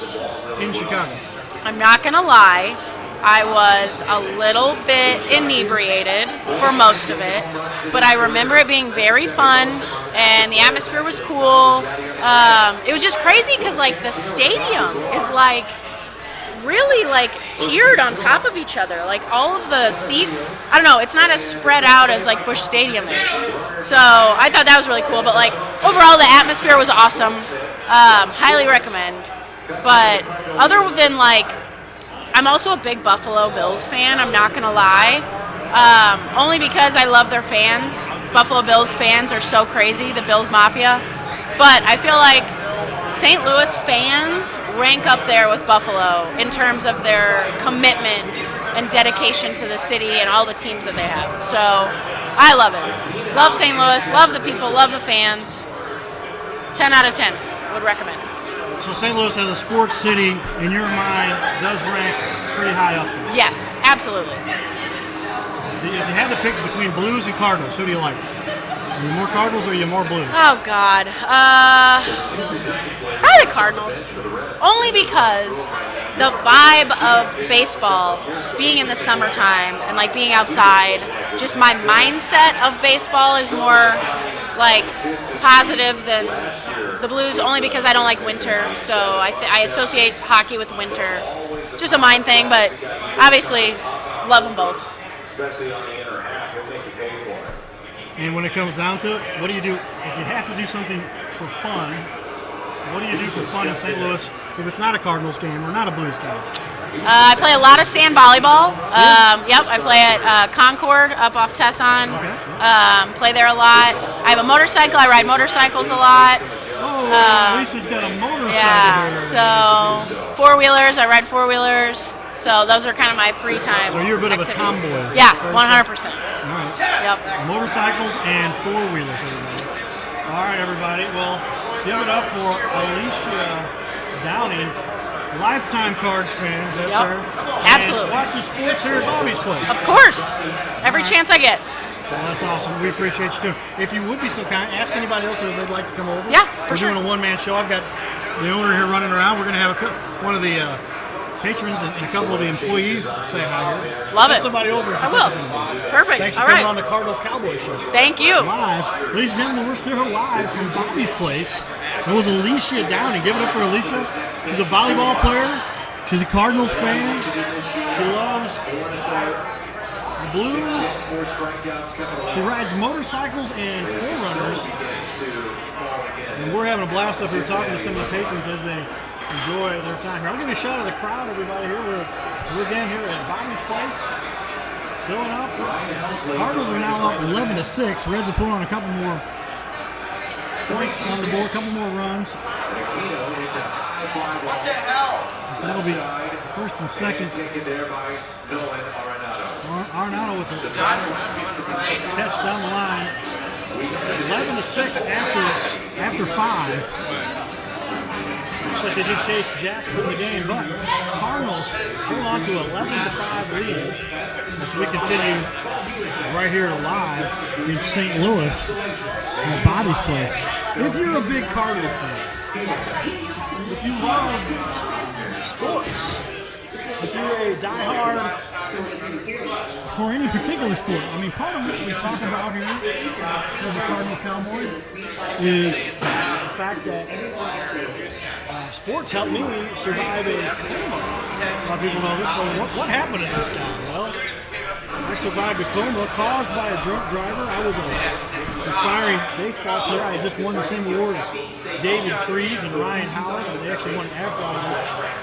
in Chicago. I'm not going to lie. I was a little bit inebriated for most of it, but I remember it being very fun, and the atmosphere was cool. It was just crazy because, like, the stadium is, like, really, like, tiered on top of each other. Like, all of the seats, I don't know, it's not as spread out as, like, Busch Stadium is. So I thought that was really cool, but, like, overall the atmosphere was awesome. Highly recommend. But other than, like, I'm also a big Buffalo Bills fan, I'm not going to lie. Only because I love their fans. Buffalo Bills fans are so crazy, the Bills Mafia. But I feel like St. Louis fans rank up there with Buffalo in terms of their commitment and dedication to the city and all the teams that they have. So I love it. Love St. Louis, love the people, love the fans. 10 out of 10 would recommend. So St. Louis as a sports city, in your mind, does rank pretty high up there. Yes, absolutely. If you had to pick between Blues and Cardinals, who do you like? Are you more Cardinals or are you more Blues? Oh, God. Probably the Cardinals. Only because the vibe of baseball, being in the summertime and, like, being outside, just my mindset of baseball is more, like, positive than the Blues, only because I don't like winter. So I associate hockey with winter. Just a mind thing, but obviously love them both. And when it comes down to it, what do you do if you have to do something for fun? What do you do for fun in St. Louis if it's not a Cardinals game or not a Blues game? I play a lot of sand volleyball. Yep, I play at Concord up off Tesson. Okay. Play there a lot. I have a motorcycle. I ride motorcycles a lot. Oh, Lisa's got a motorcycle. Yeah, here. so four-wheelers. I ride four-wheelers. So those are kind of my free time. So you're a bit of a activities. tomboy. Yeah, Fair 100%. to say. All right. Yep. Motorcycles and four-wheelers, everybody. All right, everybody. Well, give it up for Alicia Downing, lifetime Cards fans out there. Absolutely. And watching sports here at Bobby's Place. Of course. Every chance I get. Well, that's awesome. We appreciate you too. If you would be so kind, ask anybody else if they'd like to come over. Yeah, for We're sure. doing a one-man show. I've got the owner here running around. We're going to have one of the patrons and a couple of the employees say hi here. Love Send it. somebody over. If I you will. think of them. Perfect. Thanks for All coming right. on the Cardinal Cowboy Show. Thank you. Live. Ladies and gentlemen, we're still live from Bobby's place. There was Alicia Downing. Give it up for Alicia. She's a volleyball player. She's a Cardinals fan. She loves the Blues. She rides motorcycles and 4Runners. And we're having a blast up here talking to some of the patrons as they enjoy their time here. I'll give you a shout out of the crowd, everybody here. We're again here at Bobby's place. Filling up. Cardinals are now up 11-6. Reds are pulling on a couple more points on the board, a couple more runs. What the hell? That'll be first and second. Arenado with the catch down the line. 11-6 after 5. Looks like they did chase Jack from the game, but Cardinals hold on to 11-5 lead as we continue right here live in St. Louis at Bobby's place. If you're a big Cardinals fan, if you love sports, if you're a diehard for any particular sport, I mean, part of what we talk about here as a Cardinal Cowboy is the fact that sports helped me survive a coma. A lot of people know this, but what happened to this guy? Well, I survived a coma caused by a drunk driver. I was an aspiring baseball player. I had just won the same award as David Freese and Ryan Howard. They actually won it after I was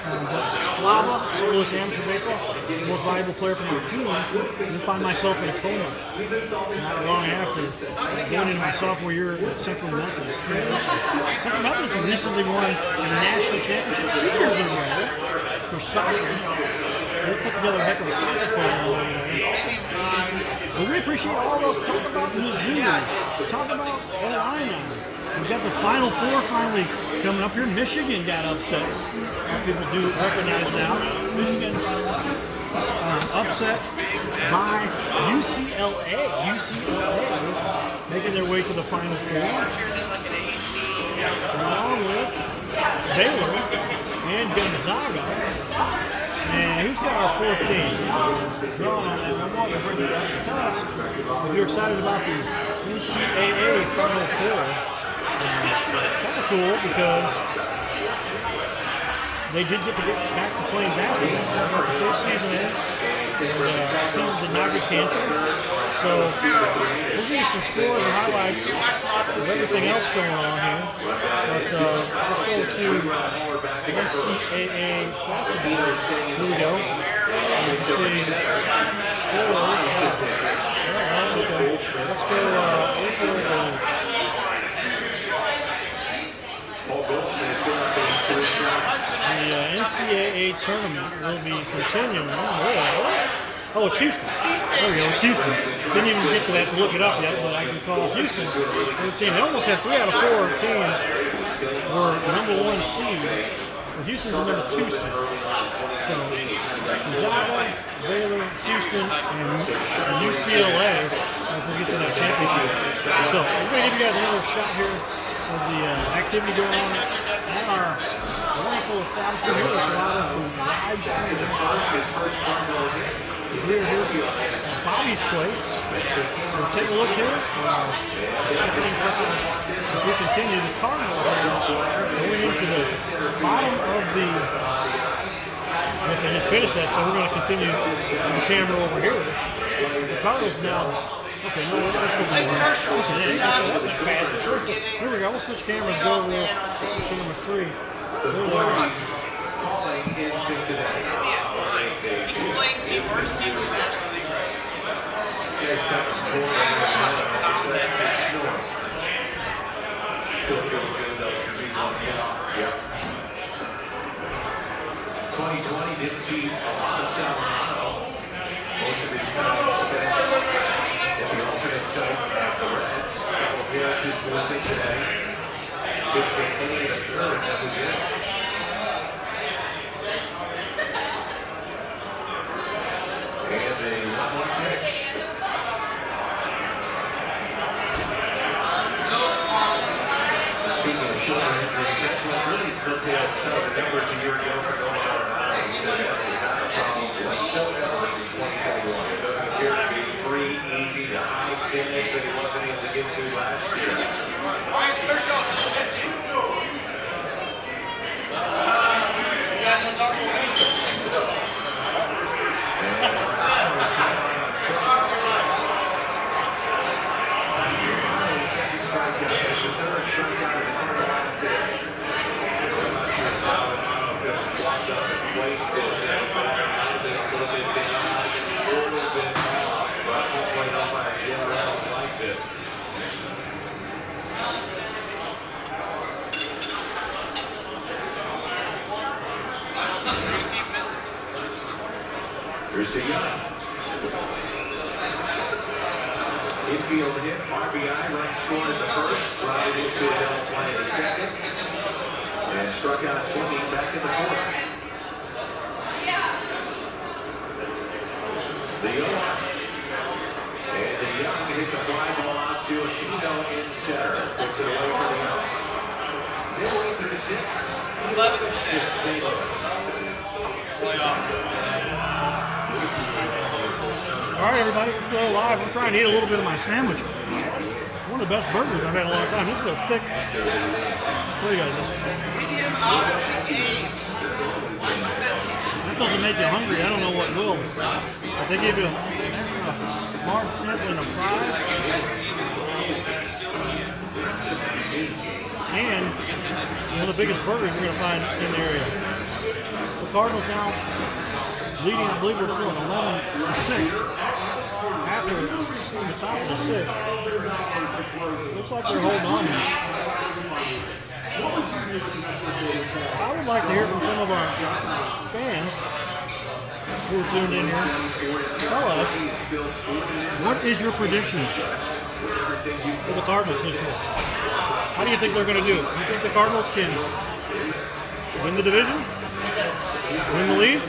but Slava, St. Louis Amateur Baseball, the most valuable player for my team, and then find myself in a coma. Not long after, going into my sophomore year at Central Memphis. Central Memphis recently won the national championship 2 years in a row for soccer. They put together a heck of a soccer program. But we appreciate all those. Talk about Mizzou. Talk about Illini. We've got the Final Four finally coming up here. Michigan got upset. People do recognize now. Michigan upset by UCLA. UCLA making their way to the Final Four. Along with Baylor and Gonzaga. And who's got our fourth team? Drawing on that one more to bring it up. Tell us if you're excited about the NCAA Final Four. Kind of cool because they did get back to playing basketball. The first season in, and some did not get canceled. So we'll give you some scores and highlights of everything else going on here. But let's go to NCAA basketball. Here we go. You can see scores. Let's go April. The NCAA tournament will be continuing. Oh, it's Houston. There we go, it's Houston. Didn't even get to that to look it up yet, but I can call Houston their team. They almost had 3 out of 4 teams were number 1 seed. But Houston's the number 2 seed. So, Gonzaga, Baylor, Houston, and UCLA as we get to that championship. So, we're going to give you guys another shot here of the activity going on at our wonderful establishment here. It's allowed us to live here at Bobby's place. So take a look here. As we continue, the Cardinals are going into the bottom of the. I guess I just finished that, so we're going to continue on the camera over here. The Cardinals now. Okay, no, let's see. Okay, that went fast. Here we go. We'll switch cameras. Go over there. Camera 3. There we are. He's playing the worst team in the National League right now. 2020 did see a lot of Salvador. Most of his time at the alternate site at the Reds. A couple of appearances for Cincinnati. Which they ended a third, that was it. And a 1-1 pitch. Speaking of shoulder injuries, that's what really curtailed some of the numbers a year ago for going out of Here's to Young. Infield hit, RBI, run scored in the first, grounded into a double play in the second, and struck out swinging back in the fourth. The 0-1. And the Young hits a fly ball out to Aquino in center. Puts it away for the outs. Midway through 6. 11-6. St. Louis. All right, everybody, let's go live. I'm trying to eat a little bit of my sandwich. One of the best burgers I've had in a long time. This is a thick. What do you guys think? Medium out of the game. That doesn't make you hungry. I don't know what will. But they give you an extra large sample and a fry. And one of the biggest burgers you're going to find in the area. The Cardinals now leading, I believe we're still at 11-6. After seeing the top of the 6th. Looks like they're holding on here. I would like to hear from some of our fans who are tuned in here. Tell us, what is your prediction for the Cardinals this year? How do you think they're going to do? Do you think the Cardinals can win the division? Win the league?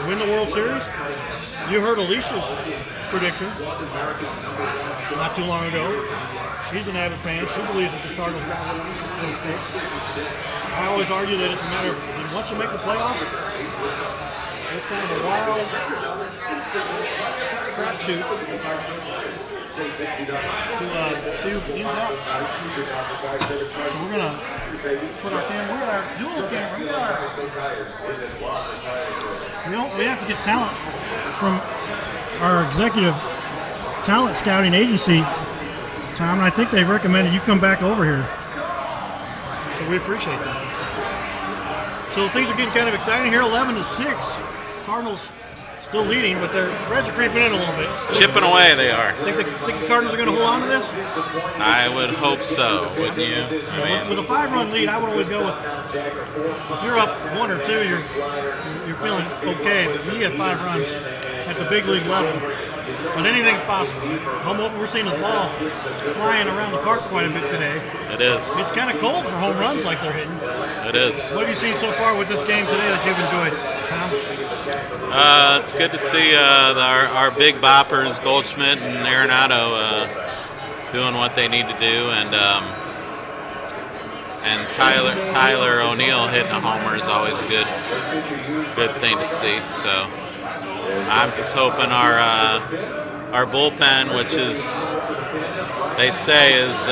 Win the World Series? You heard Alicia's prediction not too long ago. She's an avid fan. She believes that the Cardinals got it fixed. I always argue that it's a matter of once you make the playoffs, it's kind of a wild crapshoot to see who ends up. So we're going to put our camera, we're our dual camera, we have to get talent from our executive talent scouting agency, Tom, and I think they've recommended you come back over here. So we appreciate that. So things are getting kind of exciting here, 11-6. Cardinals still leading, but their Reds are creeping in a little bit. Chipping away, they are. Think the Cardinals are going to hold on to this? I would hope so, wouldn't you? I mean, with a 5-run lead, I would always go with, if you're up 1 or 2, you're feeling okay, but when you get 5 runs at the big league level, but anything's possible. Home opener, we're seeing this ball flying around the park quite a bit today. it is. It's kind of cold for home runs like they're hitting. It is. What have you seen so far with this game today that you've enjoyed, Tom? It's good to see our big boppers, Goldschmidt and Arenado, doing what they need to do, and Tyler O'Neill hitting a homer is always a good thing to see. So I'm just hoping our bullpen, which is they say is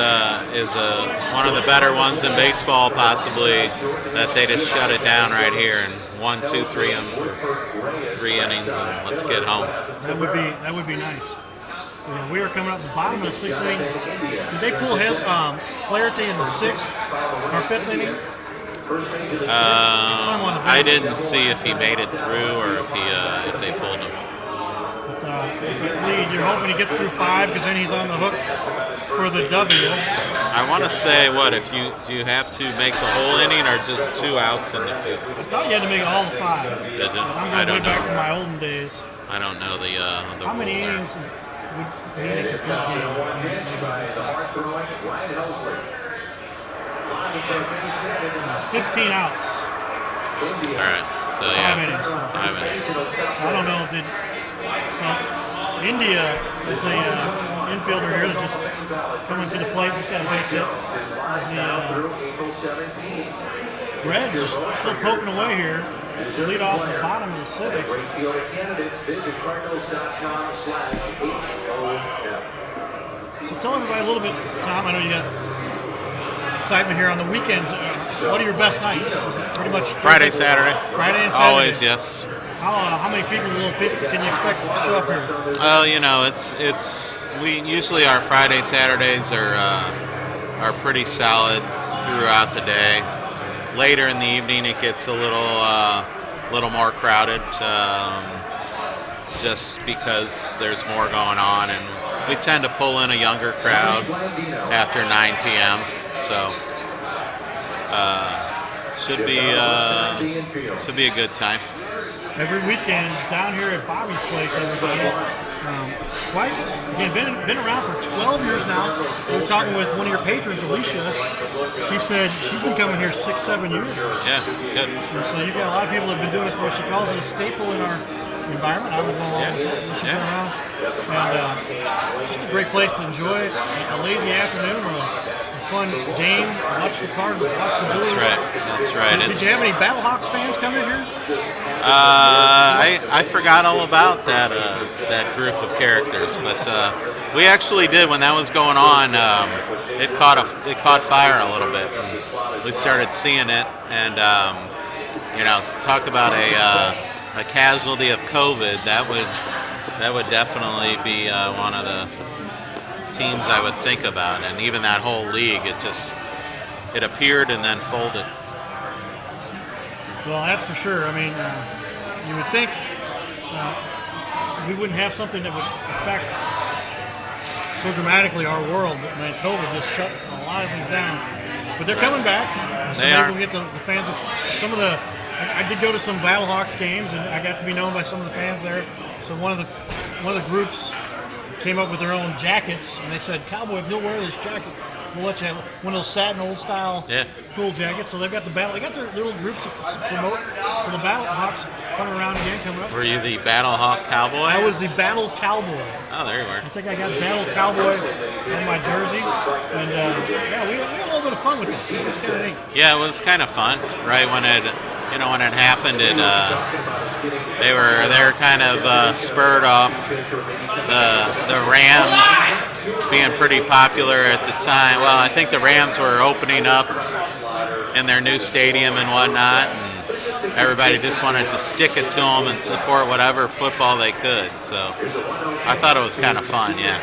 one of the better ones in baseball, possibly, that they just shut it down right here and 1, 2, 3 them for 3 innings and let's get home. That would be nice. Yeah, we are coming up the bottom of the 6th inning. Did they pull Flaherty in the 6th or 5th inning? I didn't see if he made it through or if they pulled him. But lead, you're hoping he gets through 5 because then he's on the hook for the W. I want to say, do you have to make the whole inning or just 2 outs in the 5th? I thought you had to make all the 5. Did you? I'm I going don't way back know. to my olden days. I don't know the How many rule there. innings would he make a complete game? 15 outs. All right, so 5 yeah, innings. 5 innings. So I don't know. So India is a infielder here that just coming to the plate, just got a base hit. The Reds are still poking away here to lead off the bottom of the 6th. So tell everybody a little bit, Tom. I know you got excitement here on the weekends. What are your best nights? Is it pretty much Friday, Saturday. Friday and Saturday. Always, yes. How many people can you expect to show up here? Oh, we usually our Friday, Saturdays are pretty solid throughout the day. Later in the evening, it gets a little more crowded, just because there's more going on, and we tend to pull in a younger crowd after 9 p.m. So should be a good time. Every weekend down here at Bobby's place, everybody. Been around for 12 years now. We were talking with one of your patrons, Alicia. She said she's been coming here 6-7 years. Yeah, good. And so you've got a lot of people that have been doing this for us. She calls it a staple in our environment. I would go along with that when she's been around. And just a great place to enjoy a lazy afternoon or a fun game. Watch the Cardinals, watch the Blues. That's right. Did you have any Battlehawks fans coming in here? I forgot all about that group of characters, but we actually did when that was going on. It caught fire a little bit, and we started seeing it. And talk about a casualty of COVID. That would definitely be one of the teams I would think about, and even that whole league. It appeared and then folded. Well, that's for sure. I mean, you would think we wouldn't have something that would affect so dramatically our world, but man, COVID just shut a lot of things down. But they're coming back. So they maybe are. we'll get the fans of some of the. I did go to some Battlehawks games, and I got to be known by some of the fans there. So one of the groups came up with their own jackets, and they said, "Cowboy, if you'll wear this jacket, we'll let you have one of those satin old style cool jackets." So they've got they got their little groups to promote. So the Battlehawks coming around again, coming up. Were you the Battlehawk Cowboy? I was the Battle Cowboy. Oh, there you were. I think I got Battle Cowboy on my jersey, and we had a little bit of fun with it. It was kind of neat. Yeah, it was kind of fun, right? When it happened, they were kind of spurred off the Rams being pretty popular at the time. Well, I think the Rams were opening up in their new stadium and whatnot, and everybody just wanted to stick it to them and support whatever football they could. So I thought it was kind of fun, yeah.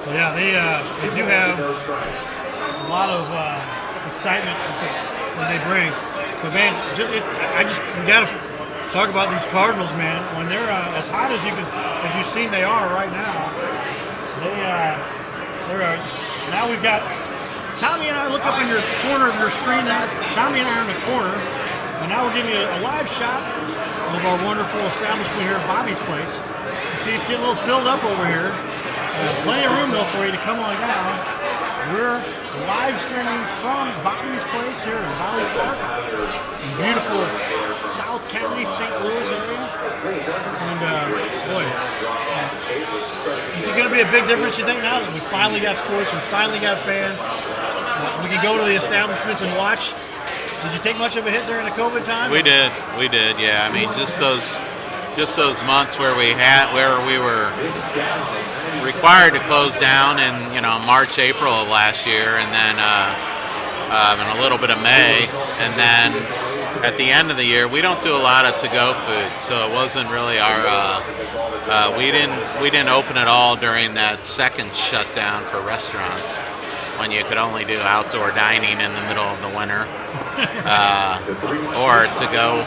Well, yeah, they do have a lot of excitement that they bring. But man, we gotta talk about these Cardinals, man. When they're as hot as you've seen they are right now, now we've got Tommy and I. Look up in your corner of your screen now. Tommy and I are in the corner, and now we're giving you a live shot of our wonderful establishment here at Bobby's place. You see, it's getting a little filled up over here. Plenty of room though for you to come on down. We're live streaming from Bobby's place here in Valley Park, in beautiful South County, St. Louis area. And boy, is it going to be a big difference, you think, now that we finally got sports, we finally got fans? We can go to the establishments and watch. Did you take much of a hit during the COVID time? We did, yeah. I mean, just those months where we were required to close down in March, April of last year, and then in a little bit of May, and then at the end of the year, we don't do a lot of to-go food, so it wasn't really our. We didn't open at all during that second shutdown for restaurants, when you could only do outdoor dining in the middle of the winter, or to-go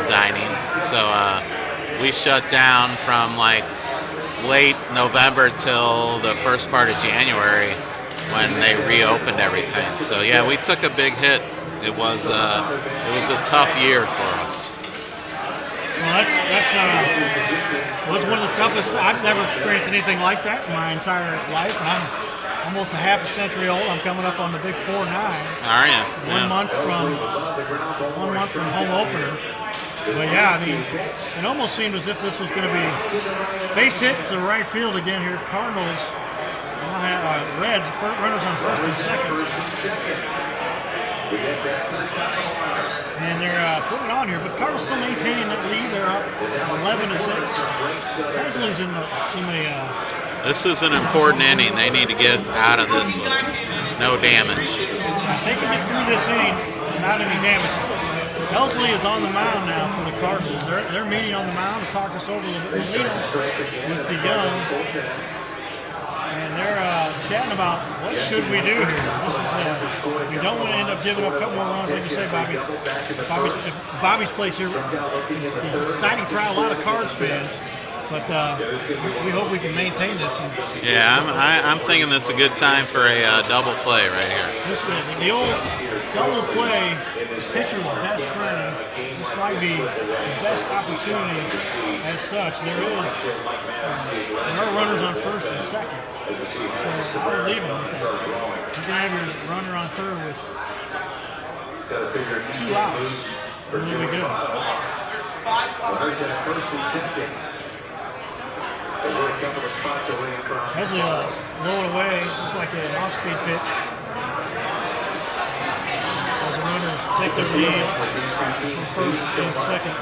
dining. So we shut down from like late November till the first part of January when they reopened everything. So yeah, we took a big hit. It was a tough year for us. Well, was one of the toughest. I've never experienced anything like that in my entire life, and I'm almost a half a century old. I'm coming up on the big 4-9. Are you? One month from home opener. But yeah, I mean, it almost seemed as if this was going to be base hit to right field again here. Cardinals, Reds, runners on first and second. And they're putting it on here, but Cardinals still maintaining that lead. They're up 11-6. Hesley's in the. This is an important inning. They need to get out of this one. no damage. If they can get through this inning, not any damage. Helsley is on the mound now for the Cardinals. They're meeting on the mound to talk us over a little bit. Molina with DeYoung. And they're chatting about what should we do here. This is we don't want to end up giving up a couple more runs, like you say, Bobby. Bobby's place here is exciting for a lot of Cards fans, but we hope we can maintain this. Yeah, I'm thinking this is a good time for a double play right here. This is the old double play, pitcher's best friend. This might be the best opportunity as such. There are runners on first and second. So I would leave him. You can have your runner on third with 2 outs. Really good. Hesley low it away. Looks like an off-speed pitch. As the runners take their lead from first and second.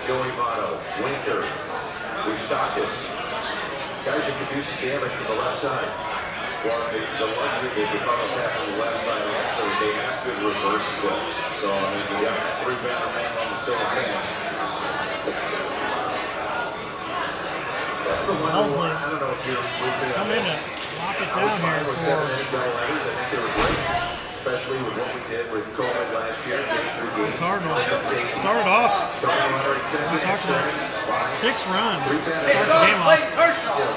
Joey Votto, Winker, Moustakas. Guys that can do some damage from the left side. Well, the luxury that the Cardinals have on the left side also is they have good reverse splits. So, I mean, we got 3 batter man on the silver fan. That's the one. Helsley I don't know if you're moving come in to lock it down here for. I think they were great, especially with what we did with COVID last year. Cardinals started off. We talked about 6 runs to start the game off.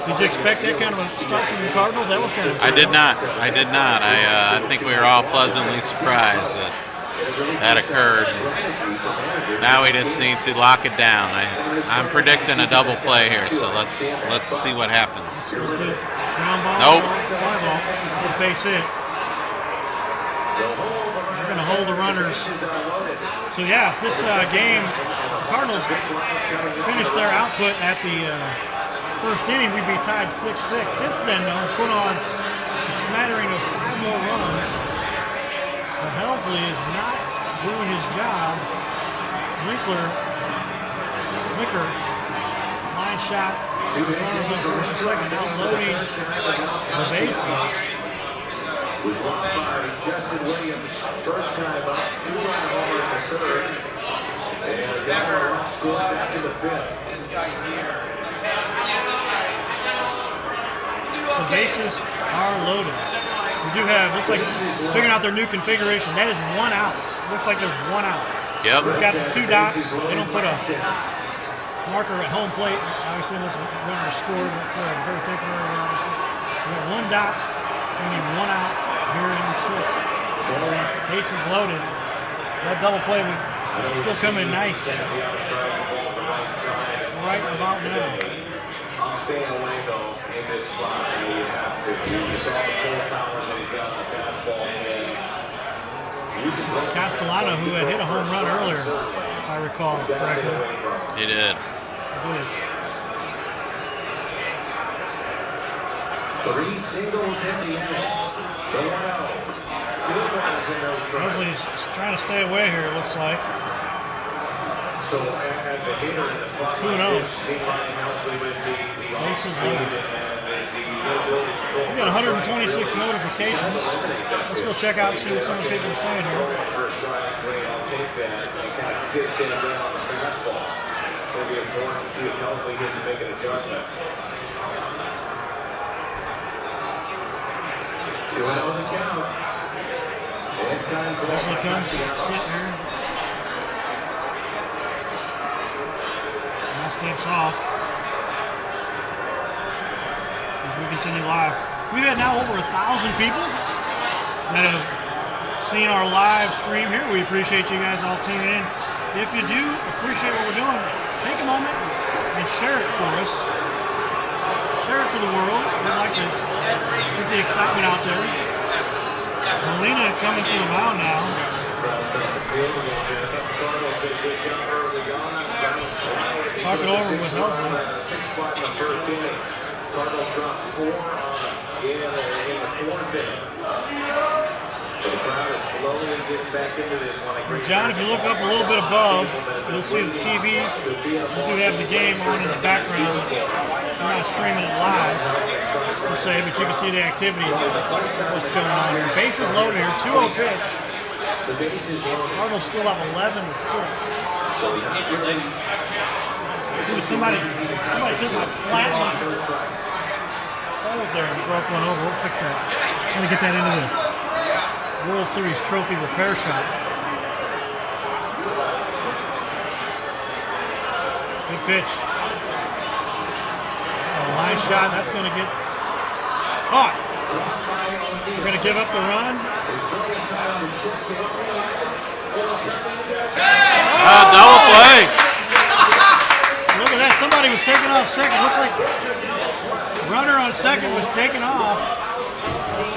Did you expect that kind of a start from the Cardinals? That was kind of. I did not. I think we were all pleasantly surprised that that occurred. Now we just need to lock it down. I'm predicting a double play here, so let's see what happens. Ground ball. Nope. Fly ball. It's a base hit. They're going to hold the runners. So yeah, if this game, if the Cardinals finish their output at the first inning, we'd be tied 6-6. Since then, though, put on a smattering of 5 more runs. But Helsley is not doing his job. Winker, line shot, runners on first and second, now loading the bases. Was walked by Justin Williams, first time up, 2 run homers in the third, and Denver scored back in the 5th. The bases are loaded. We do have, looks like, figuring out their new configuration. That is 1 out. Looks like there's 1 out. Yep. We've got the 2 dots. They don't put a marker at home plate. Obviously, unless the runner scored, that's very temporary, obviously. We got 1 dot, meaning 1 out here in the 6th. Bases loaded. That double play would still come in nice. Right about now. I'm staying away, though, in this spot. You have to use all the full power that he's got on the fastball. This is Castellano, who had hit a home run earlier, if I recall correctly. He did. Good. 3 singles in the inning. Leslie's trying to stay away here, it looks like. So as a hitter in the spot, 2-0. Bases loaded. We got 126 notifications. Let's go check out and see what some of the people are saying here. First strike, I'll take that and kind of sit there on the fastball. It'll be important to see if Helsley gets to make an adjustment. 2-0 the count. Leslie comes, sit here. Now steps off. As we continue live. We've had now over 1,000 people that have seen our live stream here. We appreciate you guys all tuning in. If you do appreciate what we're doing, take a moment and share it for us. Share it to the world. We'd like to get the excitement out there. Molina coming to the mound now. Talk it over with Helsley. Cardinals dropped 4 in the 4th inning. So the crowd is slowly getting back into this one. John, if you look up a little bit above, you'll see the TVs. We do have the game on in the background. We're not streaming it live. per se, but you can see the activity. What's going on here? Bases loaded here. 2-0 pitch. Cardinals still have 11-6. Ooh, somebody took my platinum balls there and broke one over. We'll fix that. I'm gonna get that into the World Series trophy repair shop. Good pitch. A line shot. That's gonna get caught. We're gonna give up the run. Double play. Look at that. Somebody was taking off second. Looks like runner on second was taking off.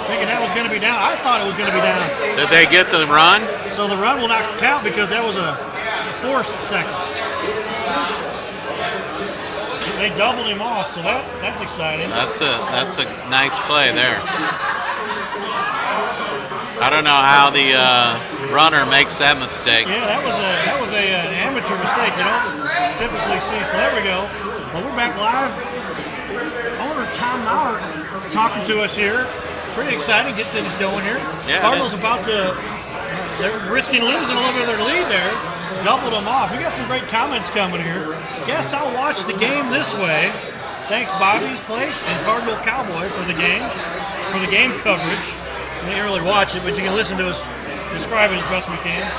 Thinking that was going to be down. I thought it was going to be down. Did they get the run? So the run will not count because that was a forced second. They doubled him off, so that's exciting. That's a nice play there. I don't know how the runner makes that mistake. Yeah, that was an amateur mistake. You don't typically see. So there we go. Well, we're back live. Owner Tom Maurer talking to us here. Pretty exciting. Get things going here. Yeah, Cardinals about to. They're risking losing a little bit of their lead there. Doubled them off. We got some great comments coming here. Guess I'll watch the game this way. Thanks, Bobby's Place and Cardinal Cowboy for the game coverage. You didn't really watch it, but you can listen to us describe it as best we can.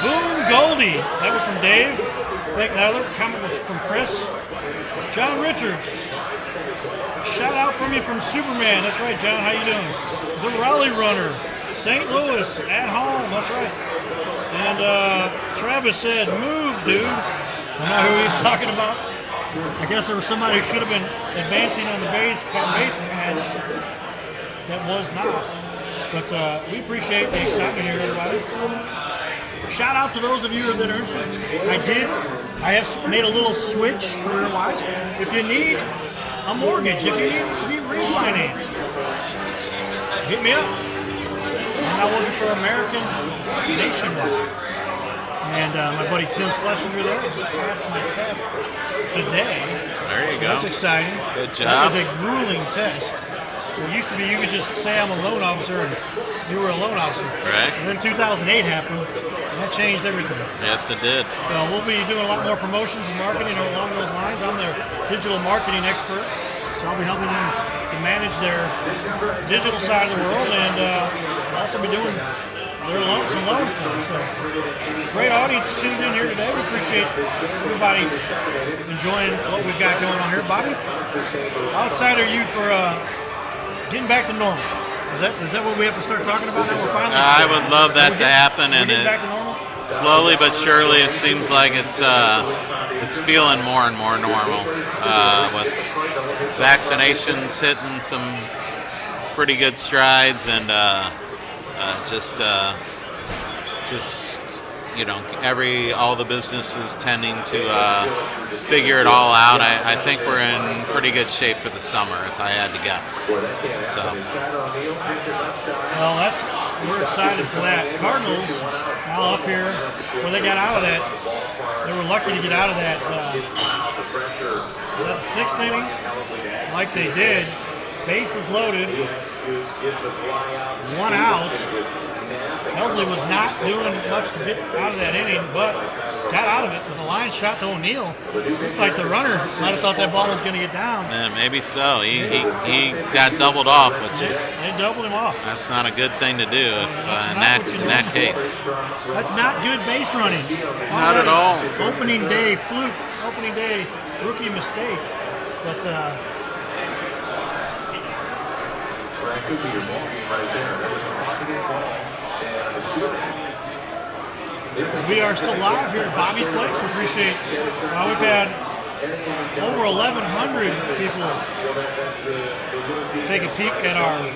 Boom Goldie. That was from Dave. I think another comment was from Chris. John Richards. Shout out from you from Superman. That's right, John. How you doing? The Raleigh Runner. St. Louis at home. That's right. And Travis said, move, dude. I don't know who he's talking about. I guess there was somebody who should have been advancing on the base pads. That was not. But we appreciate the excitement here, everybody. Shout out to those of you that are interested. I have made a little switch career-wise. If you need a mortgage, if you need to be refinanced, hit me up. I'm now working for American Nationwide. And my buddy Tim Schlesinger there just passed my test today. There you go. That's exciting. Good job. That was a grueling test. It used to be you could just say I'm a loan officer and you were a loan officer. Right. And then 2008 happened, and that changed everything. Yes, it did. So we'll be doing a lot more promotions and marketing along those lines. I'm their digital marketing expert, so I'll be helping them to manage their digital side of the world, and I'll also be doing their loans and loans for them. So great audience tuned in here today. We appreciate everybody enjoying what we've got going on here. Bobby, how excited are you for getting back to normal? Is that what we have to start talking about now? We're finally. I would love that to happen, and back to normal? slowly but surely, it seems like it's feeling more and more normal. With vaccinations hitting some pretty good strides, and just all the businesses tending to figure it all out. I think we're in pretty good shape for the summer, if I had to guess. So. Well, we're excited for that. Cardinals now up here, where they got out of that. They were lucky to get out of that sixth inning, like they did. Bases loaded, one out. Helsley was not doing much to get out of that inning, but got out of it with a line shot to O'Neill. Looked like the runner might have thought that ball was going to get down. Yeah, maybe so. He got doubled off, which is they doubled him off. That's not a good thing to do if in that case. That's not good base running. Not at all. Opening day fluke. Opening day rookie mistake. But that could be your ball game right there. That was a positive ball. we are still live here at Bobby's Place. We appreciate we've had over 1,100 people take a peek at our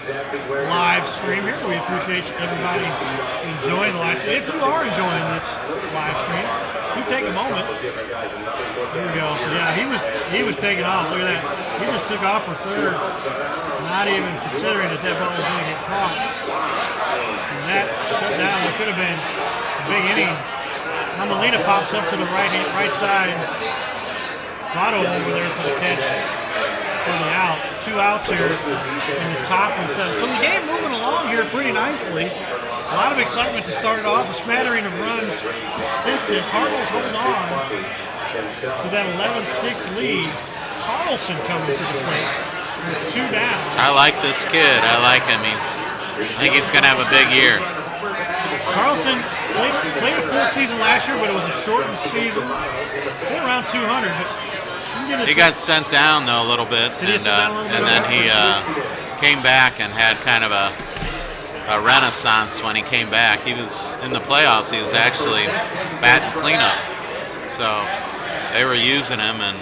live stream here. We appreciate everybody enjoying the live stream. If you are enjoying this live stream, do take a moment. Here we go. So yeah, he was taking off. Look at that. He just took off for third, not even considering that ball was going to get caught. And that shut down what could have been a big inning. Molina pops up to the right side. Votto over there for the catch. for the out. 2 outs here in the top of the 7th. So the game moving along here pretty nicely. A lot of excitement to start it off. A smattering of runs since the Cardinals hold on to that 11-6 lead. Carlson coming to the plate with 2 down. I like this kid. I like him. I think he's going to have a big year. Carlson played a full season last year, but it was a shortened season. Been around 200, but he got sent down though a little bit, and then he came back and had kind of a renaissance when he came back. He was in the playoffs. He was actually batting cleanup, so they were using him and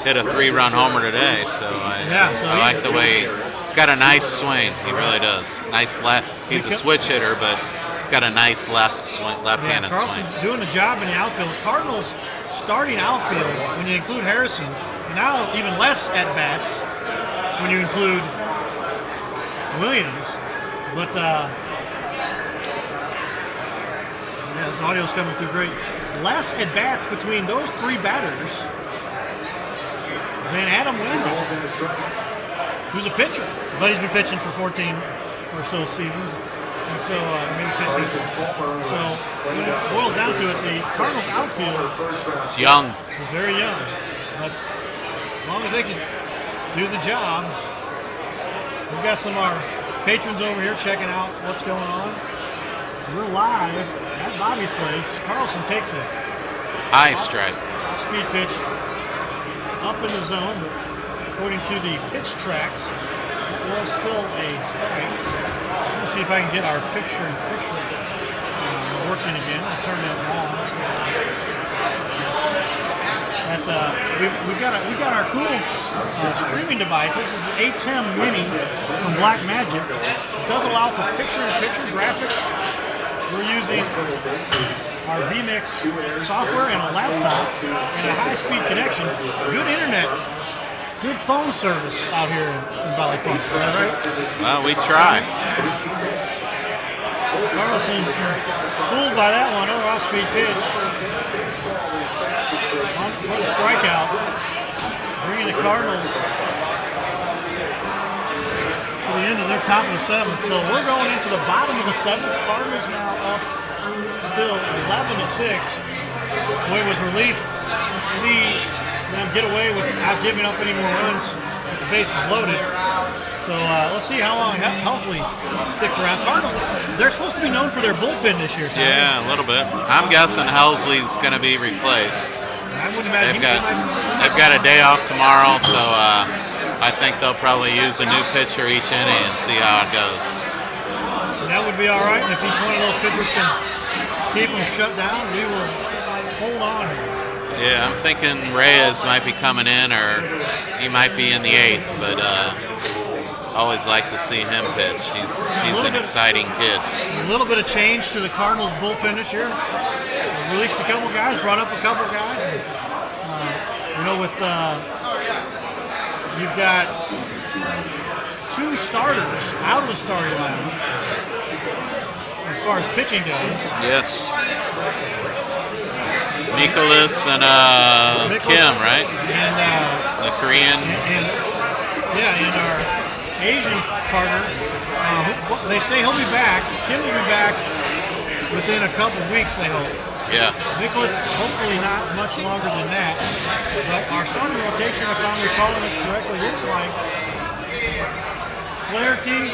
hit a 3-run homer today. So I like the way he's got a nice swing. He really does. Nice left. He's a switch hitter, but he's got a nice left-handed Carlson swing. doing a job in the outfield. Cardinals starting outfield when you include Harrison. Now even less at bats when you include Williams. But this audio's coming through great. Less at bats between those 3 batters than Adam Wendell, who's a pitcher, but he's been pitching for 14 or so seasons. And so, maybe 15. So, when it boils down to it, the Cardinals outfield It's young. is very young. But as long as they can do the job, we've got some of our patrons over here checking out what's going on. We're live at Bobby's place. Carlson takes a High strike. speed pitch up in the zone. According to the pitch tracks, it was still a strike. Let's see if I can get our picture-in-picture working again. I'll turn that on. We've got our cool streaming device. This is an ATEM Mini from Blackmagic. It does allow for picture-in-picture graphics. We're using our vMix software and a laptop and a high-speed connection. Good internet. Good phone service out here in Valley Park. Is that right? Well, we try. Carlson fooled by that one. Another off-speed pitch. On for the strikeout. Bringing the Cardinals to the end of their top of the 7th. So we're going into the bottom of the 7th. Cardinals now up still 11-6. Boy, was relief to see them get away without giving up any more runs with the bases loaded. So let's see how long Helsley sticks around. Cardinals, they're supposed to be known for their bullpen this year, Tom. Yeah, a little bit. I'm guessing Helsley's going to be replaced. I wouldn't imagine They've got a day off tomorrow, so I think they'll probably use a new pitcher each inning and see how it goes. That would be all right. And if each one of those pitchers can keep them shut down, we will hold on. Yeah, I'm thinking Reyes might be coming in, or he might be in the 8th, but always like to see him pitch. He's an exciting kid. A little bit of change to the Cardinals bullpen this year. They released a couple guys, brought up a couple guys. And, you've got 2 starters out of the starting lineup as far as pitching goes. Yes. Nicholas and Kim, right? And the Korean. And our Asian partner, they say he'll be back. Kim will be back within a couple weeks, they hope. Yeah. Nicholas, hopefully not much longer than that. But our starting rotation, if I'm recalling this correctly, looks like Flaherty,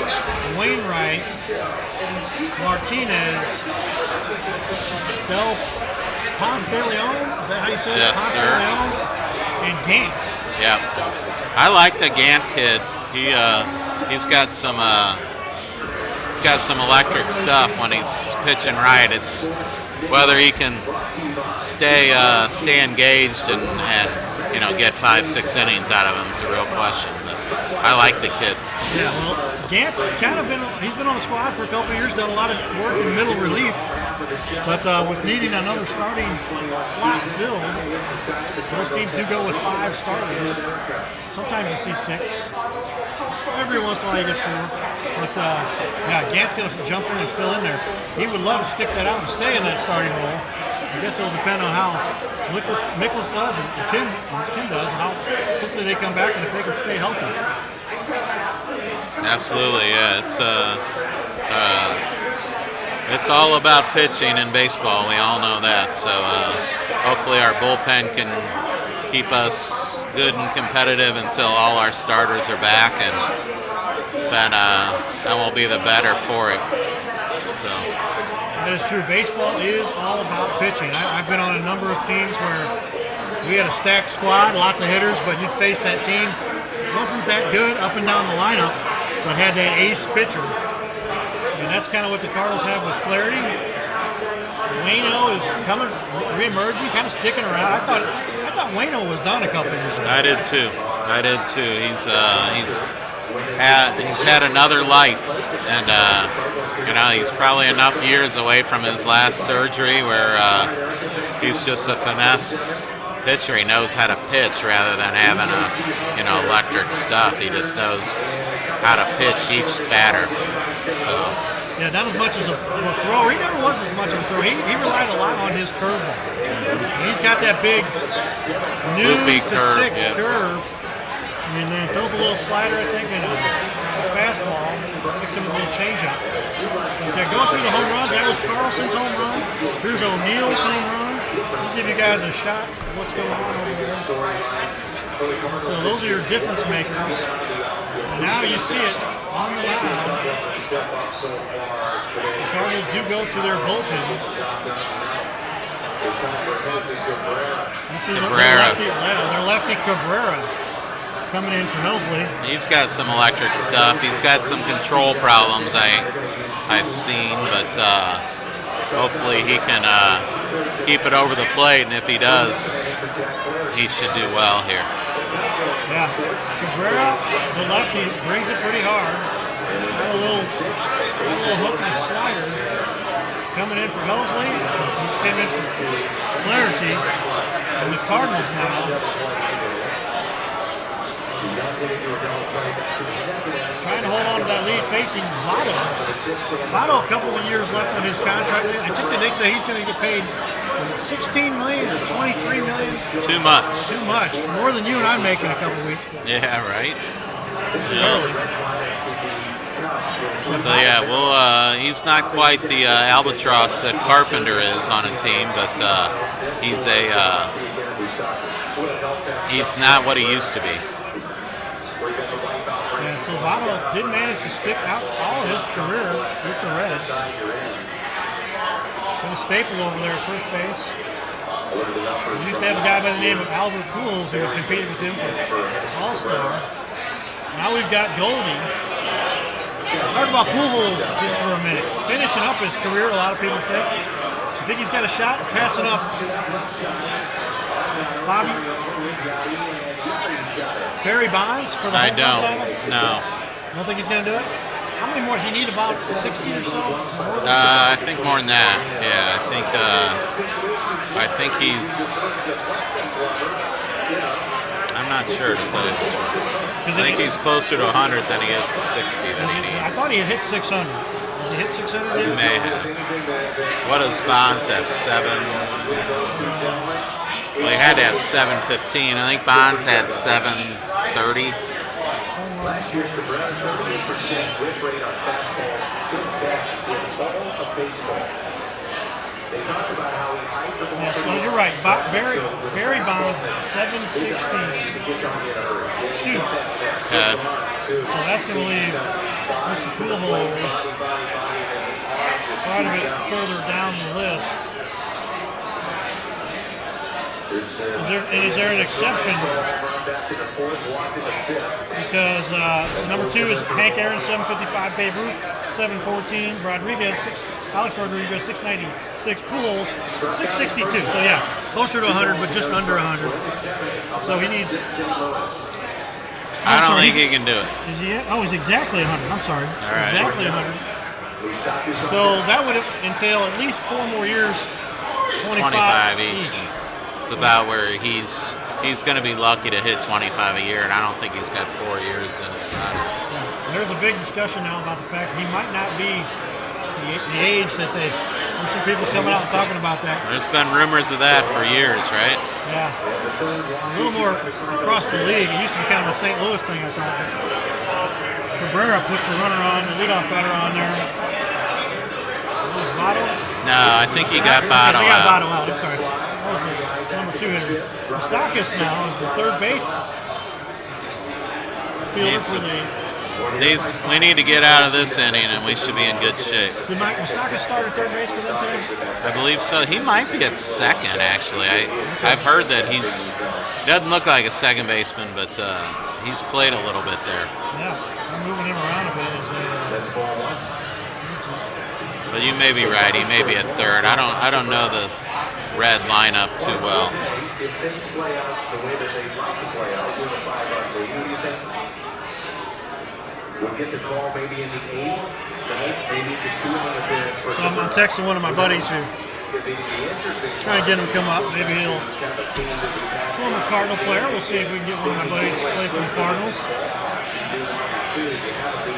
Wainwright, Martinez, Ponce de Leon, is that how you say it? Yes, Ponce sir. de Leon, and Gant. Yeah. I like the Gant kid. He's got some electric stuff when he's pitching right. It's whether he can stay engaged and get 5-6 innings out of him is a real question. But I like the kid. Yeah, well, Gant's he's been on the squad for a couple of years, done a lot of work in middle relief, but with needing another starting slot filled, most teams do go with 5 starters. Sometimes you see 6. Every once in a while you get 4. But Gant's going to jump in and fill in there. He would love to stick that out and stay in that starting role. I guess it'll depend on how Mickles does and Kim does, and how quickly they come back, and if they can stay healthy. Absolutely, yeah. It's all about pitching in baseball. We all know that. So hopefully our bullpen can keep us good and competitive until all our starters are back, and then we'll be the better for it. So. That is true. Baseball is all about pitching. I've been on a number of teams where we had a stacked squad, lots of hitters, but you'd face that team. It wasn't that good up and down the lineup, but had that ace pitcher. And that's kind of what the Cardinals have with Flaherty. Waino is coming, re-emerging, kind of sticking around. I thought Waino was done a couple years ago. I did too. He's had another life, and he's probably enough years away from his last surgery where he's just a finesse pitcher. He knows how to pitch rather than having electric stuff. He just knows how to pitch each batter. So. Yeah, not as much as a thrower. He never was as much of a thrower. He relied a lot on his curveball. He's got that big noon to curve, 6 curve. I mean, it throws a little slider, I think, and a fastball. Makes him a little changeup. But they're going through the home runs. That was Carlson's home run. Here's O'Neill's home run. I'll give you guys a shot of what's going on over there. So those are your difference makers. And now you see it on the mound. The Cardinals do go to their bullpen. This is their lefty Cabrera coming in for Hillsley. He's got some electric stuff. He's got some control problems I've seen, but hopefully he can keep it over the plate, and if he does, he should do well here. Yeah, Cabrera, the lefty, brings it pretty hard. Got a little hook and slider coming in for Hillsley. He came in for Flaherty, and the Cardinals now trying to hold on to that lead, facing Votto. Votto, a couple of years left on his contract. I think that they say he's going to get paid $16 million or $23 million. Too much. Too much. More than you and I make in a couple of weeks. Yeah, right. Early. So yeah, he's not quite the albatross that Carpenter is on a team, but he's not what he used to be. Yeah, so Votto did manage to stick out all of his career with the Reds. Been a staple over there at first base. We used to have a guy by the name of Albert Pujols who competed with him for All-Star. Now we've got Goldie. Talk about Pujols just for a minute. Finishing up his career, a lot of people think. You think he's got a shot at passing up Bobby? Barry Bonds for the home run title? No. You don't think he's going to do it? How many more does he need? About 60 or so? I think more than that. Yeah, I think he's. I'm not sure, to tell you the truth. I think he's closer to 100 than he is to 60 that he needs. I thought he had hit 600. Has he hit 600 yet? He may have. What does Bonds have? 7? Well, he had to have 715. I think Bonds had 730. Yeah, so you're right. Barry Bonds is 716. 2. So that's going to leave Mr. Pujols quite a bit further down the list. Is there an exception? Because number 2 is Hank Aaron, 755, Babe Ruth, 714, Alex Rodriguez, 696, Pujols, 662. So yeah, closer to 100, but just under 100. So he needs. I don't think he can do it. Is he? Oh, he's exactly 100. I'm sorry. All right. Exactly 100. So that would entail at least 4 more years. 25 each. It's about where he's going to be lucky to hit 25 a year, and I don't think he's got 4 years in his contract. There's a big discussion now about the fact he might not be the the age that there's some people coming out and talking about that. There's been rumors of that for years, right? Yeah. A little more across the league. It used to be kind of a St. Louis thing, I thought. Cabrera puts the runner on, the leadoff batter on there. What was Votto? No, I think he got Votto They got out. Votto out. I'm sorry. That was the number 2 hitter. Moustakas now is the third base fielder for the. We need to get out of this inning, and we should be in good shape. Did Mike Moustakas start at third base for them today? I believe so. He might be at second, actually. I've heard that doesn't look like a second baseman, but he's played a little bit there. Yeah, they're moving him around a bit. But you may be right. He may be at third. I don't know the Red lineup too well. If things play out the way that they'd like to play out with a 5-run lead, who do you think will get the call maybe in the 8th, maybe it's a 2-run appearance for So I'm texting one of my buddies who trying to get him to come up. Maybe he'll former Cardinal player. We'll see if we can get one of my buddies to play for the Cardinals.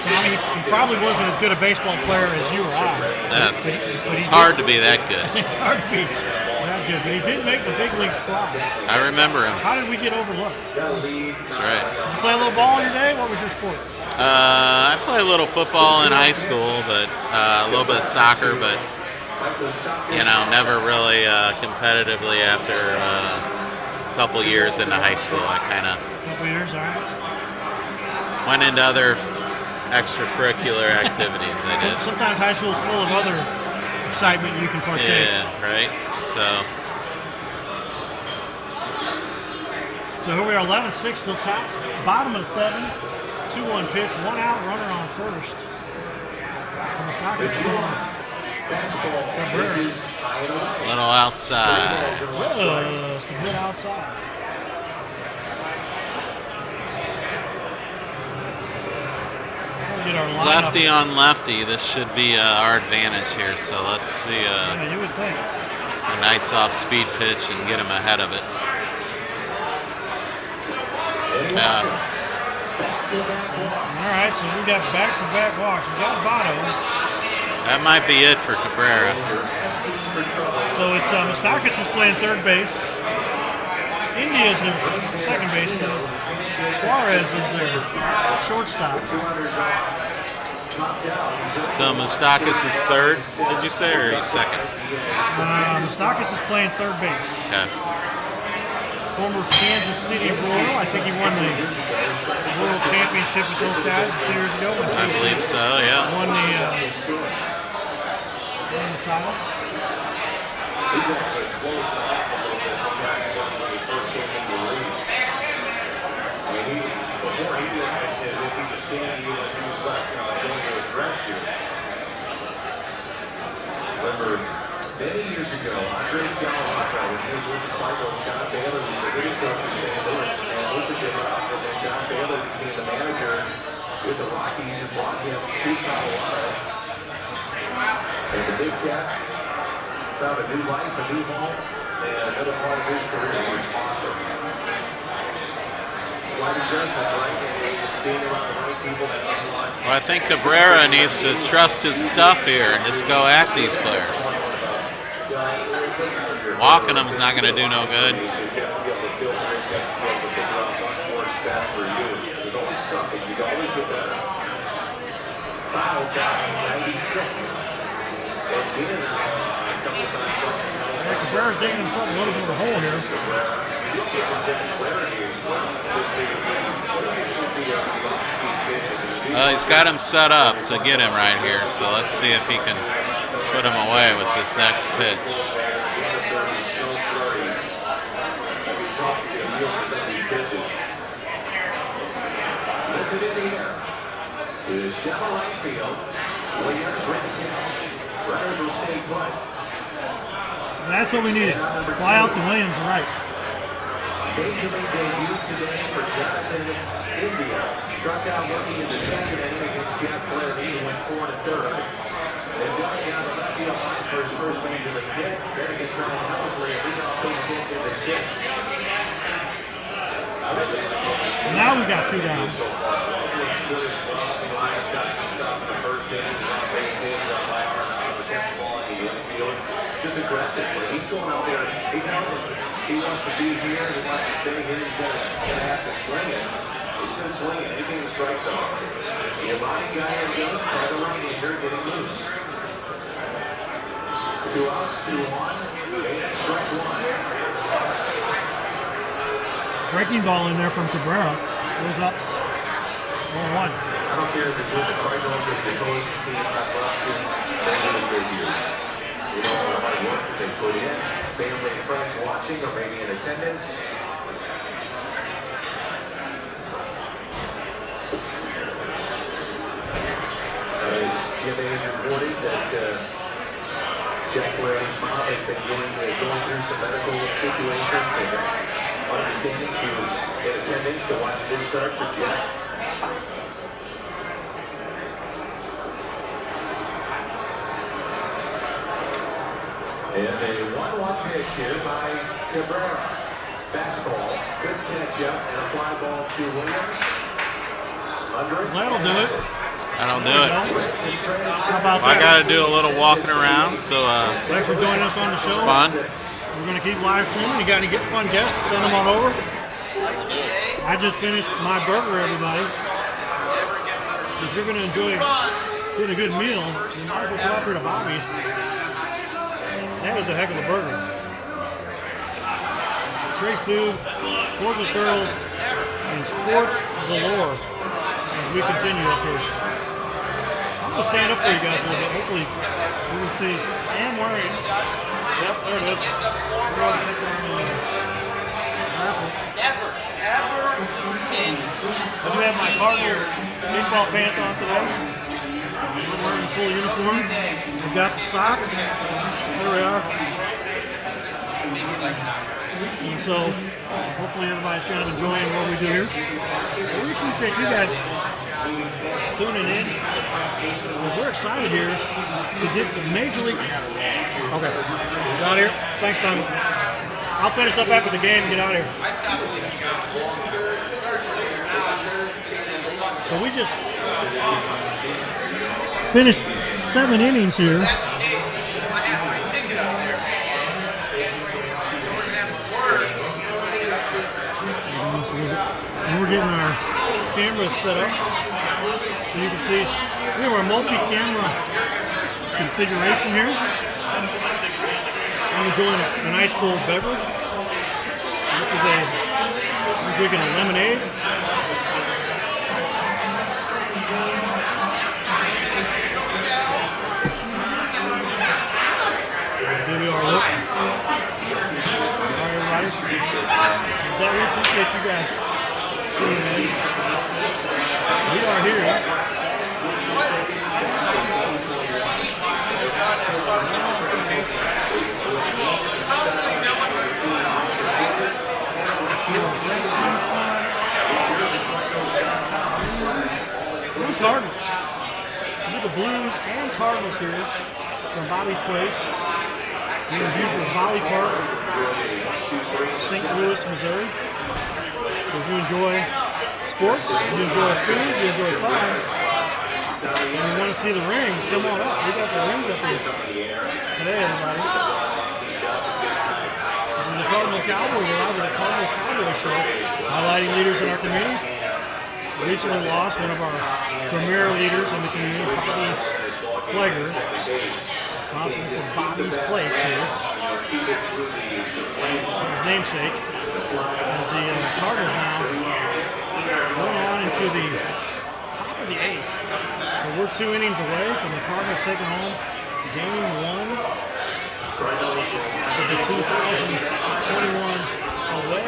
Tommy, he probably wasn't as good a baseball player as you or I. It's hard to be that good. It's hard to be that good, but he did make the big league squad. I remember him. How did we get overlooked? That's right. Did you play a little ball in your day? What was your sport? I played a little football in high school, but a little bit of soccer, but never really competitively after a couple years into high school. I kind of Couple years, all right. went into other extracurricular activities. I did. Sometimes high school is full of other excitement you can partake. Yeah, right. So here we are, 11-6 still top, bottom of the 7, 2-1 pitch, 1 out, runner on first. Moustakas Cabrera. A little outside. Just a bit outside. Get our lineup. Lefty on lefty. This should be our advantage here. So let's see Yeah, you would think. a nice off-speed pitch and get him ahead of it. All right, so we got back-to-back walks. We got Votto. That might be it for Cabrera. So it's Moustakas is playing third base. India is their second baseman. Suarez is their shortstop. So Moustakas is third, did you say, or he's second? Moustakas is playing third base. Okay. Former Kansas City Royal. I think he won the World Championship with those guys a few years ago. I believe so, yeah. Won the title. Remember, many years ago, Andres Galarraga, when he was with the Cardinals, John Baylor was the hitting coach in St. Louis, and opened him up, and then John Baylor became the manager with the Rockies and brought him to Colorado. And the Big Cat found a new life, a new home, and another part of his career was awesome. Slight adjustments, right? And being around the right people that unlock. Well, I think Cabrera needs to trust his stuff here and just go at these players. Walking them's not going to do no good. Cabrera's digging himself a little bit of a hole here. He's got him set up to get him right here, so let's see if he can put him away with this next pitch. That's what we needed. Fly out to Williams right. Major league debut today for Jonathan India. Struck out looking in the second inning against Jeff Flaherty, who went 4 1/3. And Johnny down the left field line for his first major league hit. Then against Ryan Helsley, a leadoff base hit in the 6th. So now we got 2 down. aggressive. But he's going out there. He knows he wants to be here. He wants to stay here. He's going to have to swing it. He's going to swing it. Anything that strikes off. The Amani guy goes by the Rainier getting loose. 2 outs, 2-1. Strike one. Breaking ball in there from Cabrera. Goes up 1-1. I don't care if it's with the Cardinals or the opposing team. I've loved seeing them for years. You don't know how much work they put in. Family and friends watching or maybe in attendance. Jim Hayes reported that Jack Larry's mom has been going through some medical situations and understanding she was in attendance to watch this start for Jack. And a 1-1 pitch here by Cabrera. Fastball, good catch up, and a fly ball to Williams. That'll do it. That'll do it. How about I that? got to do a little walking around, so Thanks for joining us on the show. it's fun. We're going to keep live streaming. You got any fun guests? Send them on over. I just finished my burger, everybody. If you're going to enjoy getting a good meal, you might as well go up here to Bobby's. That was a heck of a burger. Great food, gorgeous girls, and sports galore as we continue up here. I'm going to stand up for you guys a little bit. Hopefully you can see. I am wearing it. Yep, there it is. Never, ever in. I do have my Cardinals baseball pants on today. I'm wearing a full uniform. I've got the socks. There we are. And so, hopefully everybody's kind of enjoying what we do here. We appreciate you guys tuning in. Because we're excited here to get the Major League. Okay. Get out of here. Thanks, Tommy. I'll finish up after the game and get out of here. I stopped believing you got started believing now just So we just finished 7 innings here. that's the case. I have my ticket up there. So we're gonna have some words. And we're getting our cameras set up so you can see. We have our multi-camera configuration here. I'm enjoying a nice cold beverage. I'm drinking a lemonade. Here we are, look. All right, everybody. That we appreciate you guys tuning in. We are here. Blue Cardinals. We have the Blues and Cardinals here from Bobby's Place. We review for Valley Park, St. Louis, Missouri. So if you enjoy sports, you enjoy food, you enjoy fun, and you want to see the rings, come on up. We got the rings up here today, everybody. This is the Cardinal Cowboy. We're live with the Cardinal Cowboy Show, highlighting leaders in our community. We recently lost one of our premier leaders in the community, Bobby Flegger, responsible for Bobby's Place here. His namesake. As the Cardinals now going on into the top of the 8th. So we're 2 innings away from the Cardinals taking home game 1 of the 2021 away.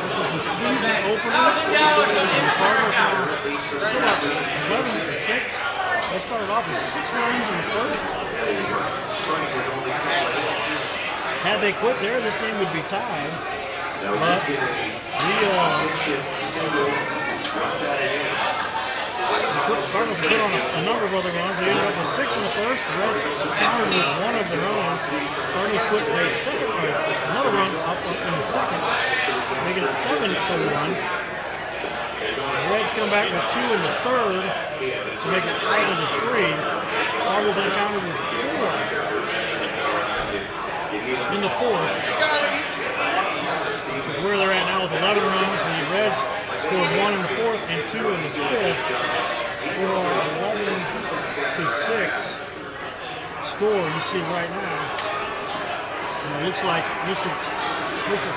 This is the season opener. And the Cardinals now still up 11-6. They started off with 6 runs in the first. Had they quit there, this game would be tied. But the Cardinals put on a number of other runs. They ended up with 6 in the first. The Reds countered with 1 of their own. Cardinals put another run up in the second, making it 7-1. The Reds come back with 2 in the third to make it 7-3. Cardinals then countered with 4 in the fourth. Which is where they're at now with 11 runs. The Reds scored 1 in the fourth and 2 in the fifth for 11-6 score you see right now. And it looks like Mr.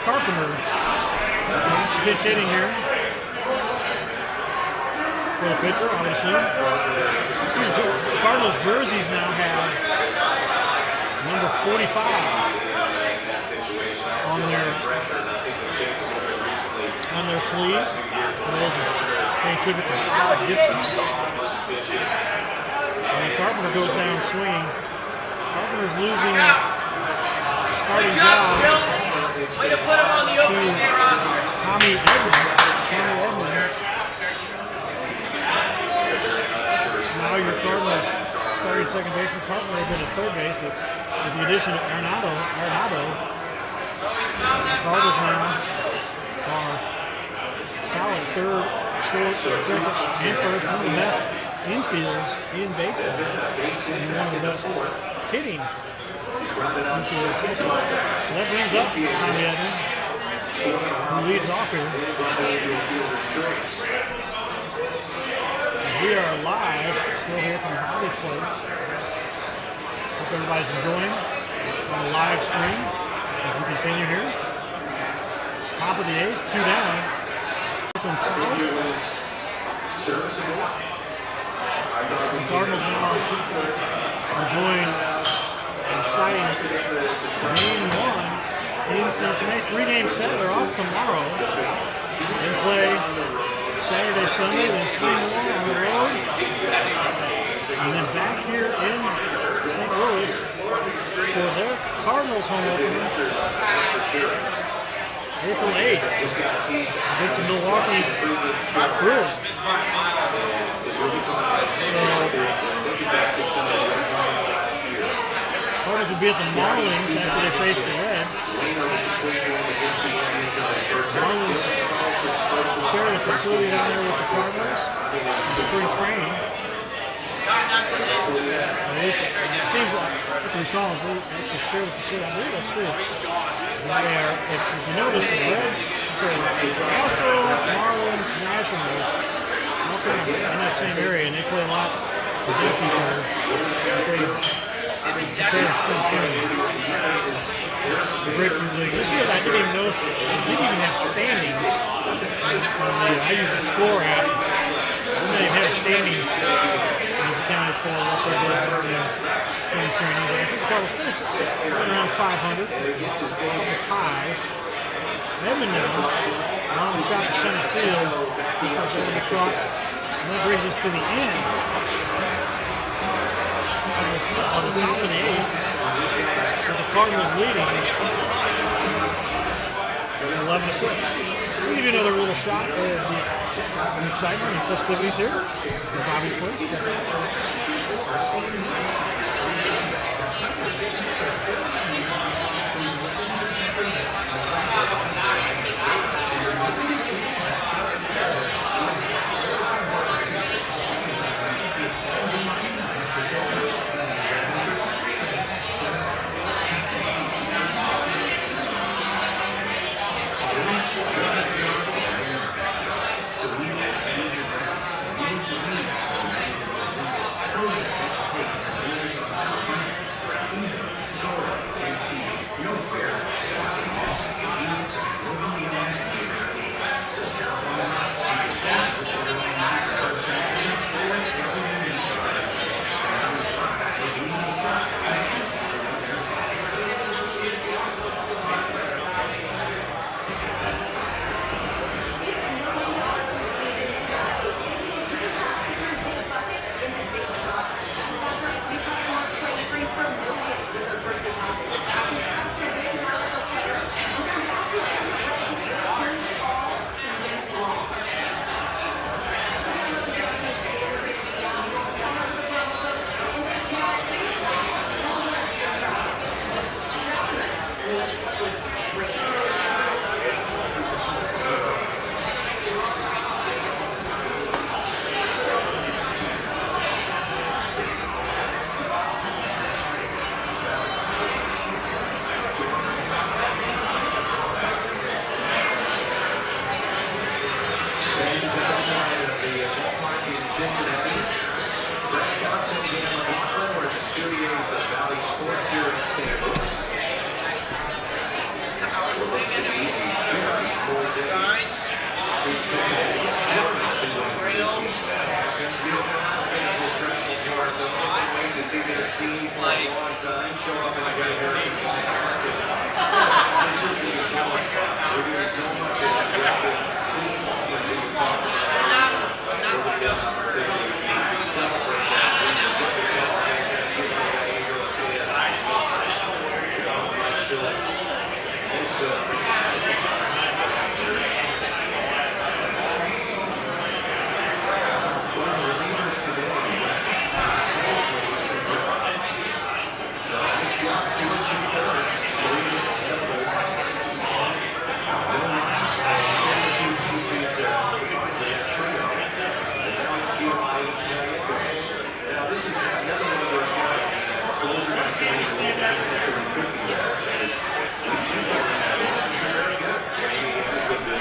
Carpenter is pitch hitting here for the pitcher, obviously. See, the Cardinals jerseys now have number 45 on their sleeve. For those that pay tribute to Bob Gibson. And Carpenter goes down swinging. Carpenter's losing starting job Way to put him on the opening there, Oscar. Tommy Edman. Now your Cardinals starting second baseman. Carpenter had been at third base, but with the addition of Arenado, Cardinals now are solid third, short, second, and first. One of the best infields in baseball, and one of the best hitting infields also. So that brings up Tommy Edman, who leads off here. We are live, still here from Bobby's Place. Hope everybody's enjoying our live stream as we continue here. Top of the eighth, 2 down. From South. The Cardinals now enjoying an exciting game 1 in Cincinnati. 3-game set. They're off tomorrow. They play Saturday, Sunday, then 3 more on the road. And then back here in St. Louis for their Cardinals home opener. April 8th against the Milwaukee Brewers. Cardinals will be at the Marlins after they face the Reds. Marlins share a facility down there with the Cardinals in spring training. It seems like, if you recall, they actually share the facility. I believe that's true. They are, if you notice, the Reds, Astros, Marlins, Nationals, all kind of in that same area, and they play a lot against each other as they prepare spring training. This year, I didn't even notice, they didn't even have standings. I use the Score app. We may have standings, and it's accounted for what they're doing in spring training. But I think the Cardinals finished right around 500. The ties. Edman now, long shot to center field. Looks like they're going to be caught. And that brings us to the end of the top of the eighth, with the Cardinals leading 11-6. We'll give you another little shot of the excitement and festivities here at Bobby's Place.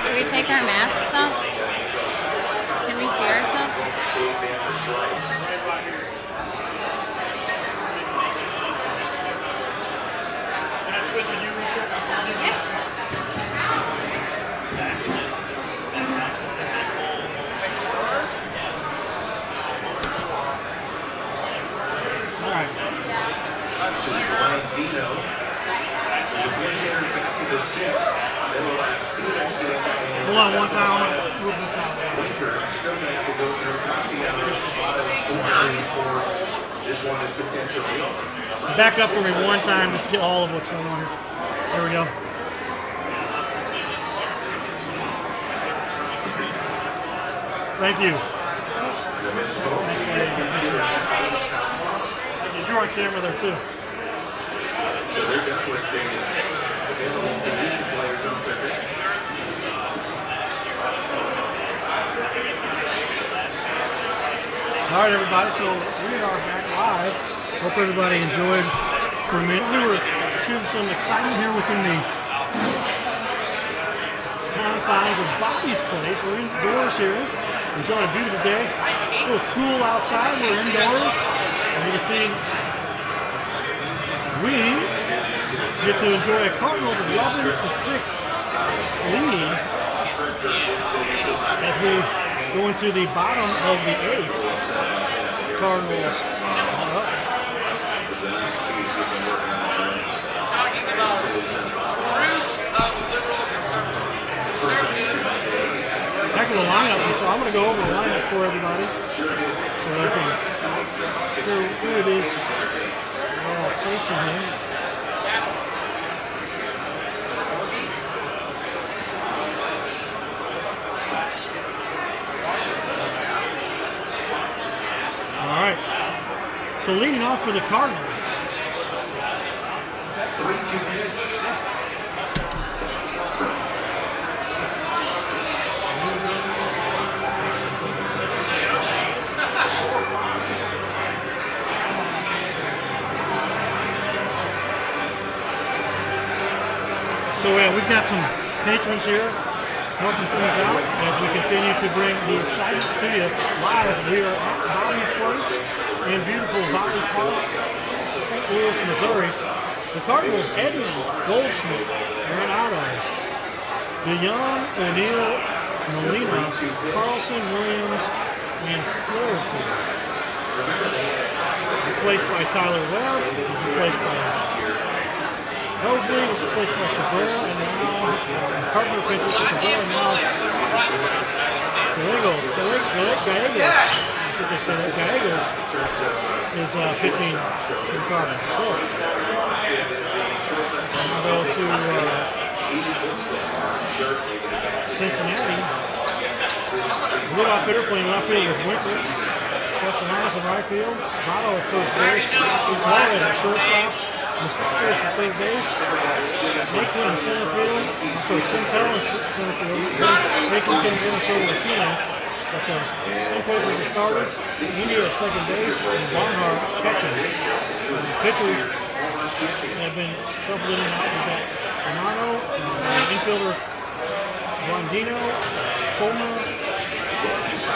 Should we take our masks off? Can we see ourselves? Can I switch with you real quick? All right. Hold on one time. I'm gonna move this out. Back up for me one time just to get all of what's going on here. There we go. Thank you. Thanks, lady. Appreciate it. You're on camera there too. All right, everybody. So we are back live. Hope everybody enjoyed for a minute. We were shooting some excitement here within the confines of Bobby's place. We're indoors here. Enjoying a beautiful day. A little cool outside. We're indoors. And you can see we get to enjoy a Cardinals 11-6 lead as we go into the bottom of the eighth. Cardinals are up. Talking about root of liberal conservatives. Back to the lineup, so I'm going to go over the lineup for everybody so they can hear who it is we're all facing here. All right. So leading off for the Cardinals. So we've got some patrons here helping things out as we continue to bring the excitement to you live. We are at Bobby's Place in beautiful Valley Park, St. Louis, Missouri. The Cardinals, Edmund Goldschmidt, Aaron Otto, DeYoung, O'Neill, Molina, Carlson, Williams, and Flaherty. Replaced by Tyler Webb, replaced by Mosley was replaced by Cabrera, and now Carpenter pitches for Cabrera, and now Gallegos. I think they said that. Gallegos is pitching for the Cardinals. So, I'll go to Cincinnati. Leadoff hitter playing left field with Winter. Castellanos in right field. Votto at first base. He's Lowe at shortstop. Mustapha for third base. Lakeland in center field. So Sintel in center field. Lakeland came in and showed Aquino. But the same place as the starter. India at second base. And Barnhart catching. Pitchers have been shuffled in and out. We've got Romano, infielder Rondino, Coleman,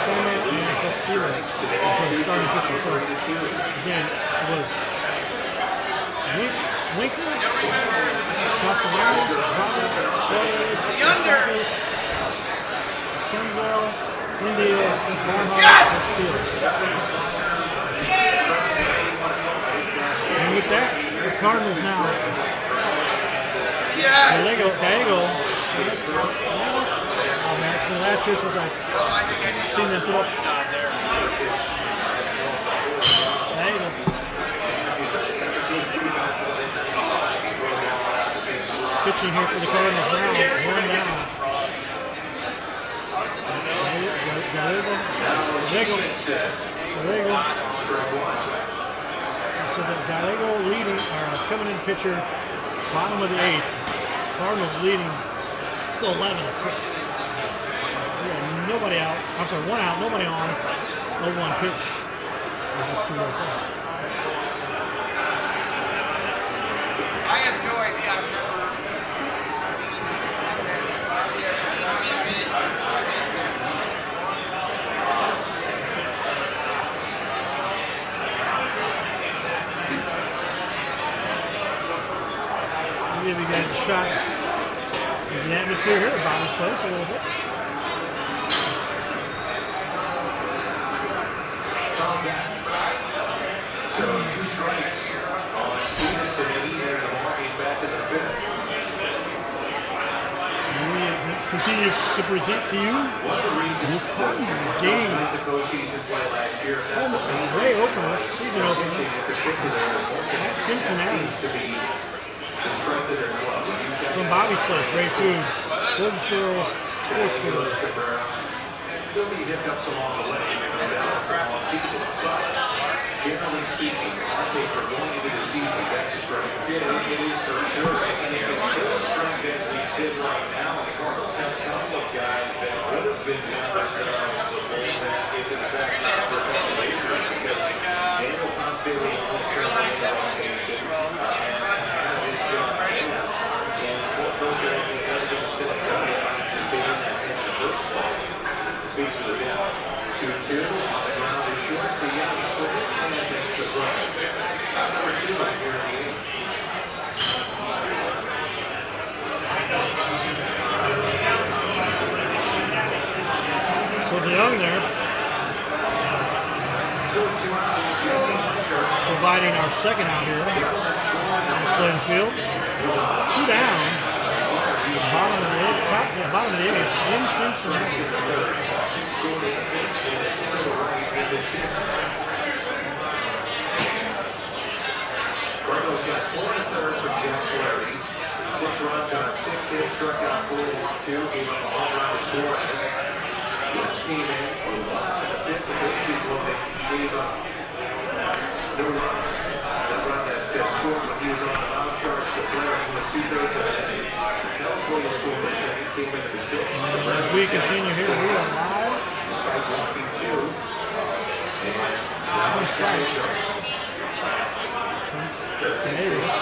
and Castillo as the starting pitcher. So again, it was Winker, Castellanos, Suarez, Mustafa, Senzel, India, Barnhart, Castillo. And with that, let's Cardinals now. Yes! Gallego. Oh man, it's been last year since I've seen them throw up. Gallego. Pitching here for the Cardinals now. One down. Gallego. So that Gallego leading, coming in pitcher, bottom of the 8th. Cardinals leading, still 11-6. Yeah, nobody out. I'm sorry, 1 out, nobody on. 0-1 pitch. Just 2 right there. I have no idea. I remember. Give you guys a shot of the atmosphere here at Bobby's Place a little bit. So 2 strikes on Stevenson, and he had the marking back in the 5th. We continue to present to you One of the reasons the Cardinals game. the postseason play last year, Way opener, season opener in particular, at Cincinnati. to be the strength of their club. From Bobby's Place, great food, Golden Squirrels, Sports Squirrels. There'll be hiccups along the way, no doubt, it's a long season, but generally speaking, on paper, going into the season, that's a strength. It is for sure, and it is still a strength as we sit right now. The Cardinals have a couple of guys that would have been members of the bowl that if in fact not for some later, because Daniel Ponce Realize that one thing as well. Speaks to the down. 2-2 on the ground is short. The young foot and against the front. Number 2 here in the 8th. So DeYoung there, providing our second out here on this playing field. 2 down. Bottom of the 8th in Cincinnati. Cardinals got 4 1/3 from Jack Flaherty. 6 runs on 6 hits, struck out 4 1-2, gave up a home run to Suarez. One came in for 1 out of the 5th. The bases when they gave up no runs. The run that scored when he was on the mound charge to Flaherty with 2/3 of the inning. California scored the second, came into the 6th. As we continue here, we are live. Strike walking 2. And One strike. Davis.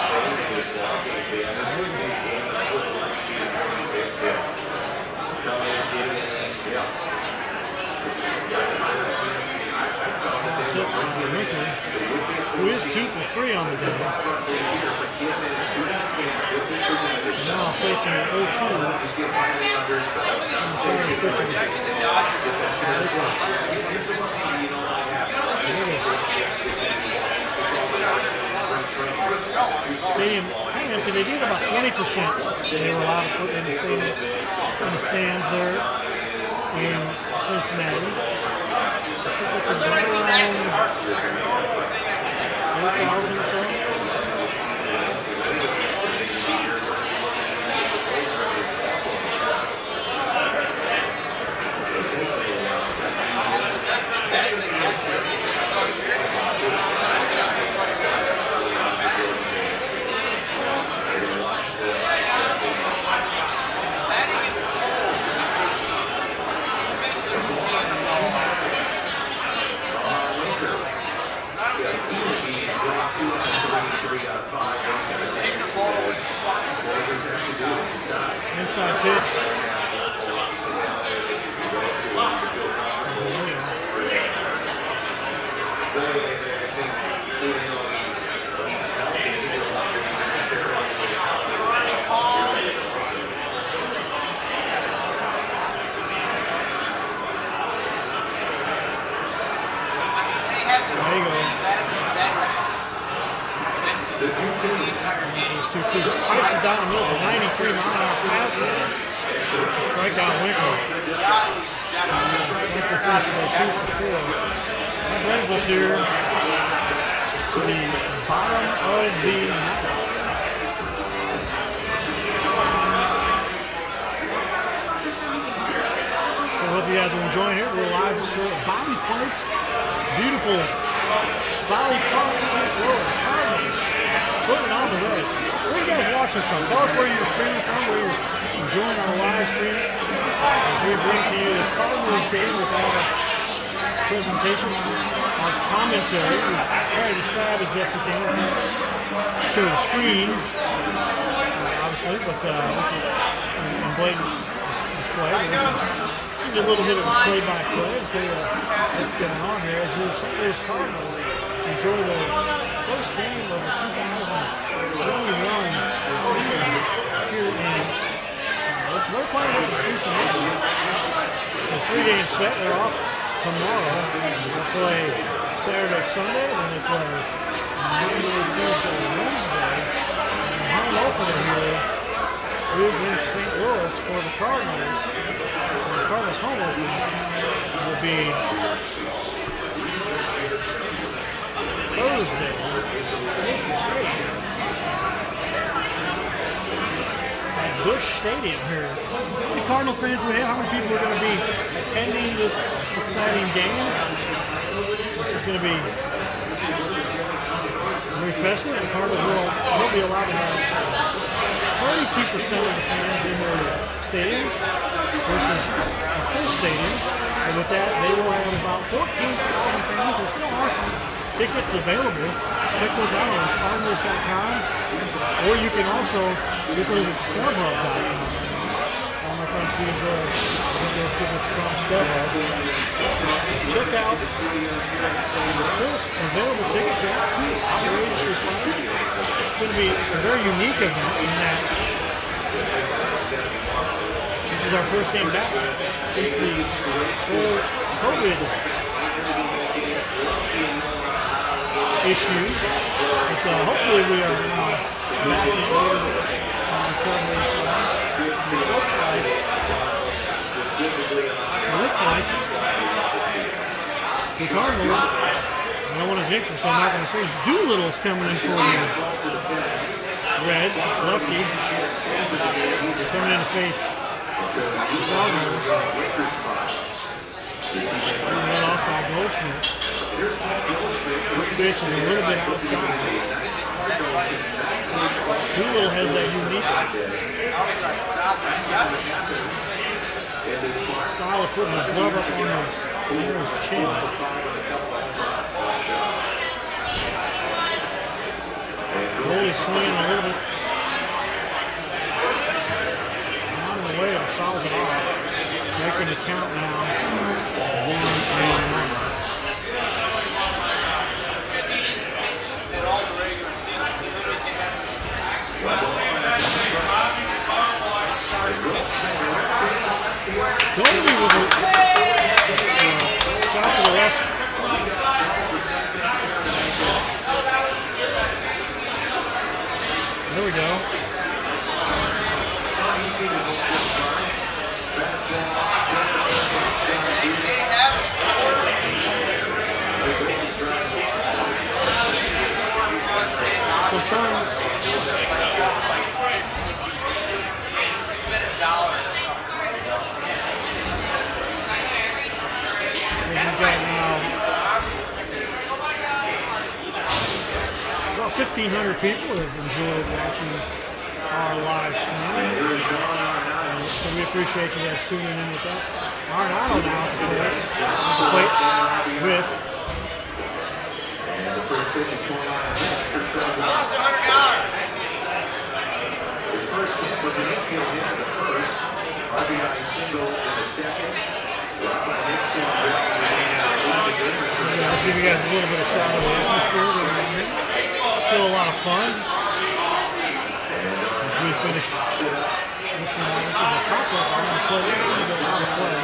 Tip by Ricker, who is 2 for 3 on the day. Now facing an 0-2. Stadium kind of empty. They did about 20%. They were allowed to put in the stands there in Cincinnati. I think it's right around 8,000 or so. This is down the middle for 93-mile-an-hour pass. Strikeout Winkler. Winkler finished by 2 for 4. That brings us here to the bottom of the ninth. So I hope you guys are enjoying it. We're live still at Bobby's Place. Beautiful Valley Park, St. Louis Cardinals. Putting on the Reds. Where are you guys watching from? Tell us where you're streaming from, where you're enjoying our live stream. As we bring to you the Cardinals game with our presentation, our commentary. We try to describe as best we can. Show the screen, obviously, but in blatant display. Just a little bit of a play-by-play to tell you what's going on here. As your St. Louis Cardinals enjoy the first game of the 2021 season here in they're playing with the Cincinnati. The 3-game set, they're off tomorrow. They play Saturday, Sunday, then they play Monday, Tuesday, Wednesday. And the home opener here is in St. Louis for the Cardinals. And the Cardinals home opener will be Thursday. At Busch Stadium here. How many Cardinal fans do we have? How many people are going to be attending this exciting game? This is going to be very festive. The Cardinals will be allowed to have 32% of the fans in their stadium versus a full stadium. And with that, they will have about 14,000 fans. There's still awesome tickets available. Check those out on Cardinals.com, or you can also get those at StubHub.com. All my friends do enjoy their tickets from StubHub. Check out the still available tickets at 2 outrageously priced. It's going to be a very unique event in that this is our first game back since the whole COVID issue. But hopefully we are back in order recovering from it looks like the Cardinals, I don't want to jinx them, so I'm not going to say Doolittle's coming in for the Reds. Lefty coming in to face the Cardinals. Run off by Goldschmidt. This pitch is a little bit outside. Doolittle has that unique style of putting his glove up on his chin. Goldie's swinging a little bit on the way, and fouls it off, making his count now 1-1. Goldie with a shot to the left. There we go. So turn. About 1,500 people have enjoyed watching our live stream. So we appreciate you guys tuning in with that. Arenado now at the plate with the first pitch is going on. I lost $100. His first hit was an infield hit in the first. RBI single in the second. I'll give you guys a little bit of shot of the atmosphere. Still a lot of fun. As we finish this one, this is a pop-up. I'm going to play it. We're going to go out of play.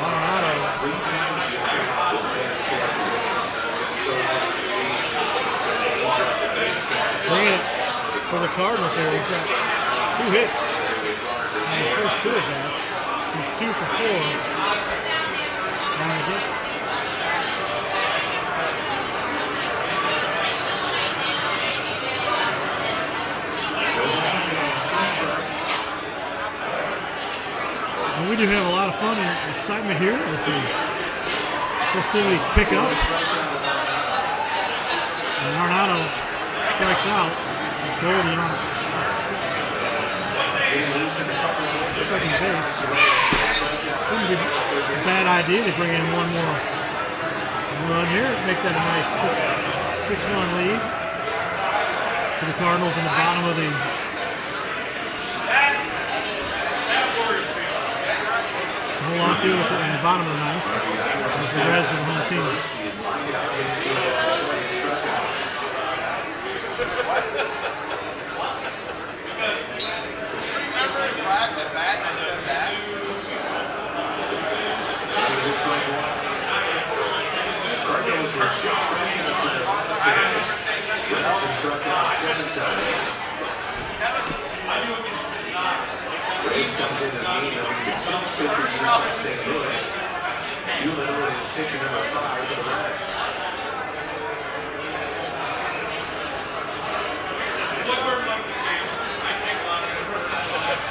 Arenado. bringing it for the Cardinals here. He's got 2 hits on his first 2 at-bats. He's 2 for 4 on the game. And we do have a lot of fun and excitement here as the festivities pick up. And Arnado strikes out. Goldie on second base. Wouldn't be a bad idea to bring in one more run here. Make that a nice 6-run lead for the Cardinals in the bottom of the hold on to in the bottom of the ninth as the Reds are the home team. Remember his last at bat and I said that? Pitcher number 5 for the Reds.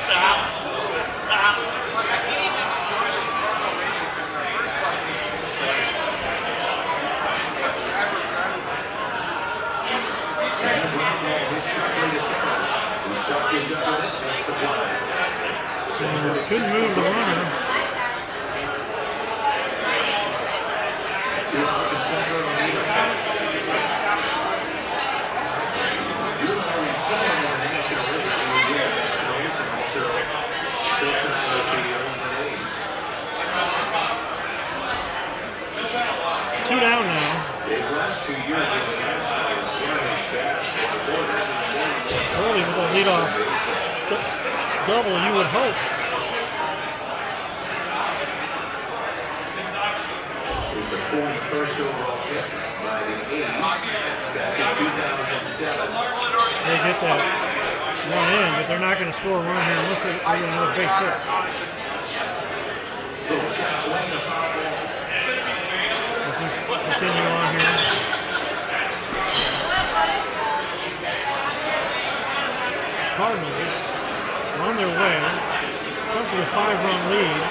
Stop. Like, I can't even enjoy this Cardinal radio because our first fight took forever. So couldn't move the runner. Two down now. Early with a leadoff double, you would hope. It was the 41st overall pick by the A's back in 2007. They get that one in, but they're not going to score a run here unless they get another base hit. Continue on here. Cardinals on their way up to a 5-run lead.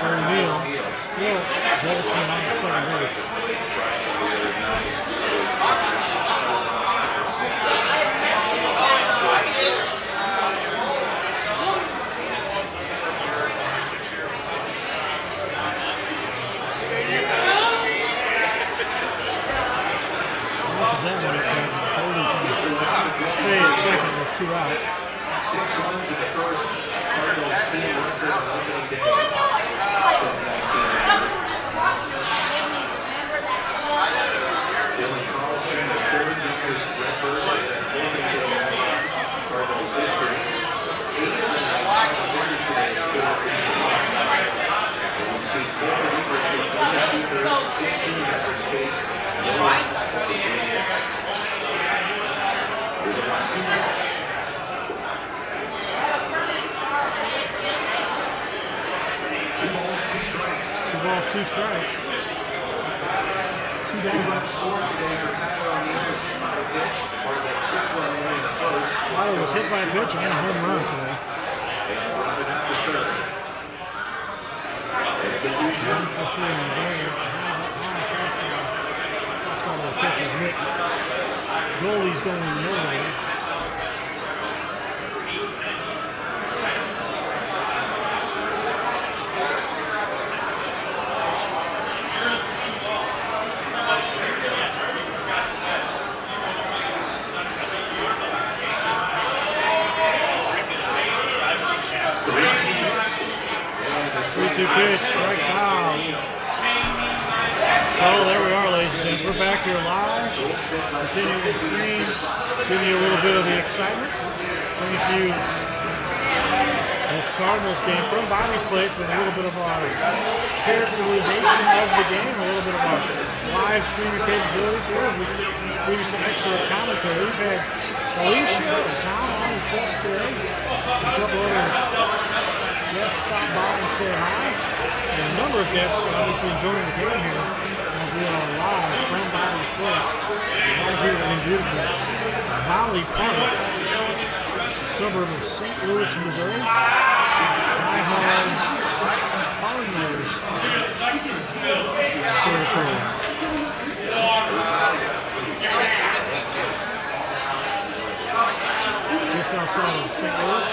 O'Neal still Jefferson on second base. Stay at second with 2 out. 6 runs in the first. Cardinals team record on opening day since 1990. Dylan Carlson, the 3rd weakest Redbird in opening day Cardinals history. 8 winners today scored in the line. And we see 4 weakers with 22 15 at their space. There's a 1-2 2 balls, 2 strikes. 2 down. Tyler was hit by a pitch and a home run today. One for 3 in the game. Outside of the pitcher's mitt. Goalie's going nowhere. 2 pitch, strikes out. So there we are, ladies and gents. We're back here live, continuing to stream, giving you a little bit of the excitement, bringing to you this Cardinals game from Bobby's Place with a little bit of our characterization of the game, a little bit of our live streaming capabilities here. We give you some extra commentary. We've had Alicia and Tom on as guests today. A couple other guests stop by and say hi. And a number of guests obviously enjoying the game here. We are live from Bobby's Place, right here in beautiful Valley Park, a suburb of St. Louis, Missouri. Die-hard Cardinals territory. Just outside of St. Louis,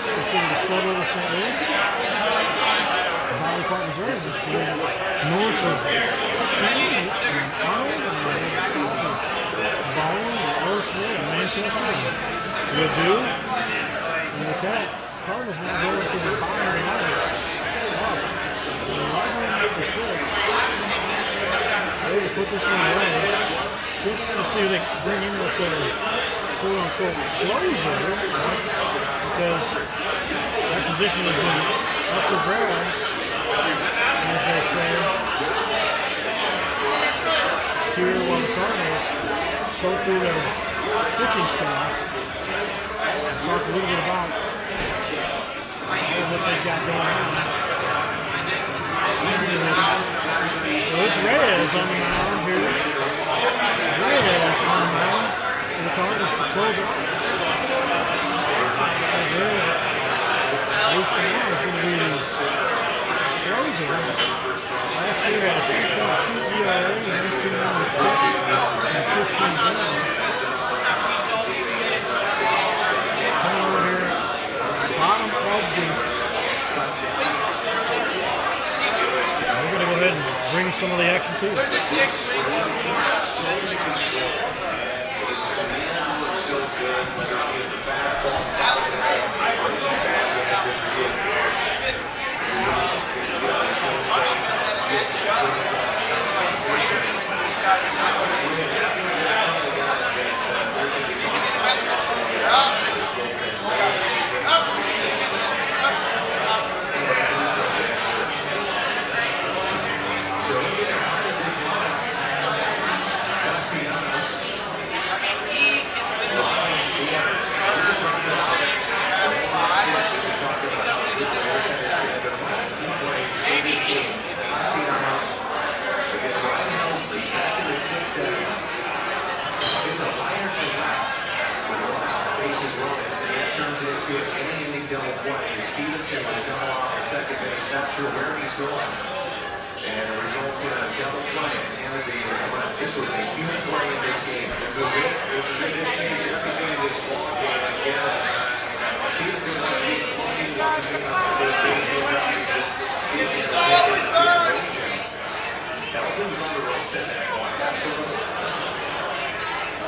considered a suburb of St. Louis. Valley Park, Missouri, just a little north of Phoenix and Arnold, and south of Baldwin and Ellisville and Manchester and Ladue. And with that, Cardinals now going to the bottom of the ninth. Up 11-6. Ready to put this one away. Let's see if they can bring in with their quote-unquote closer, right? Because that position has been up to grabs, as they say, here while the Cardinals sort through their pitching staff and talk a little bit about what they've got going on. So it's Reyes on the mound here. Reyes on the mound for the Cardinals to close out. So Reyes, at least for now, is going to be closer. Last year had a 3.2 ERA and 18 runs and 15 runs. Coming over here, bottom of the. We're going to go ahead and bring some of the action to you. Stevenson was double off the second base, not sure where he's going. And it results in a double play at the end of the year. This was a huge play in this game. This is it. This is it. This changes everything in this ball game. Again, Stevenson was being played. It's always burn! Elton was on the ropes at that point.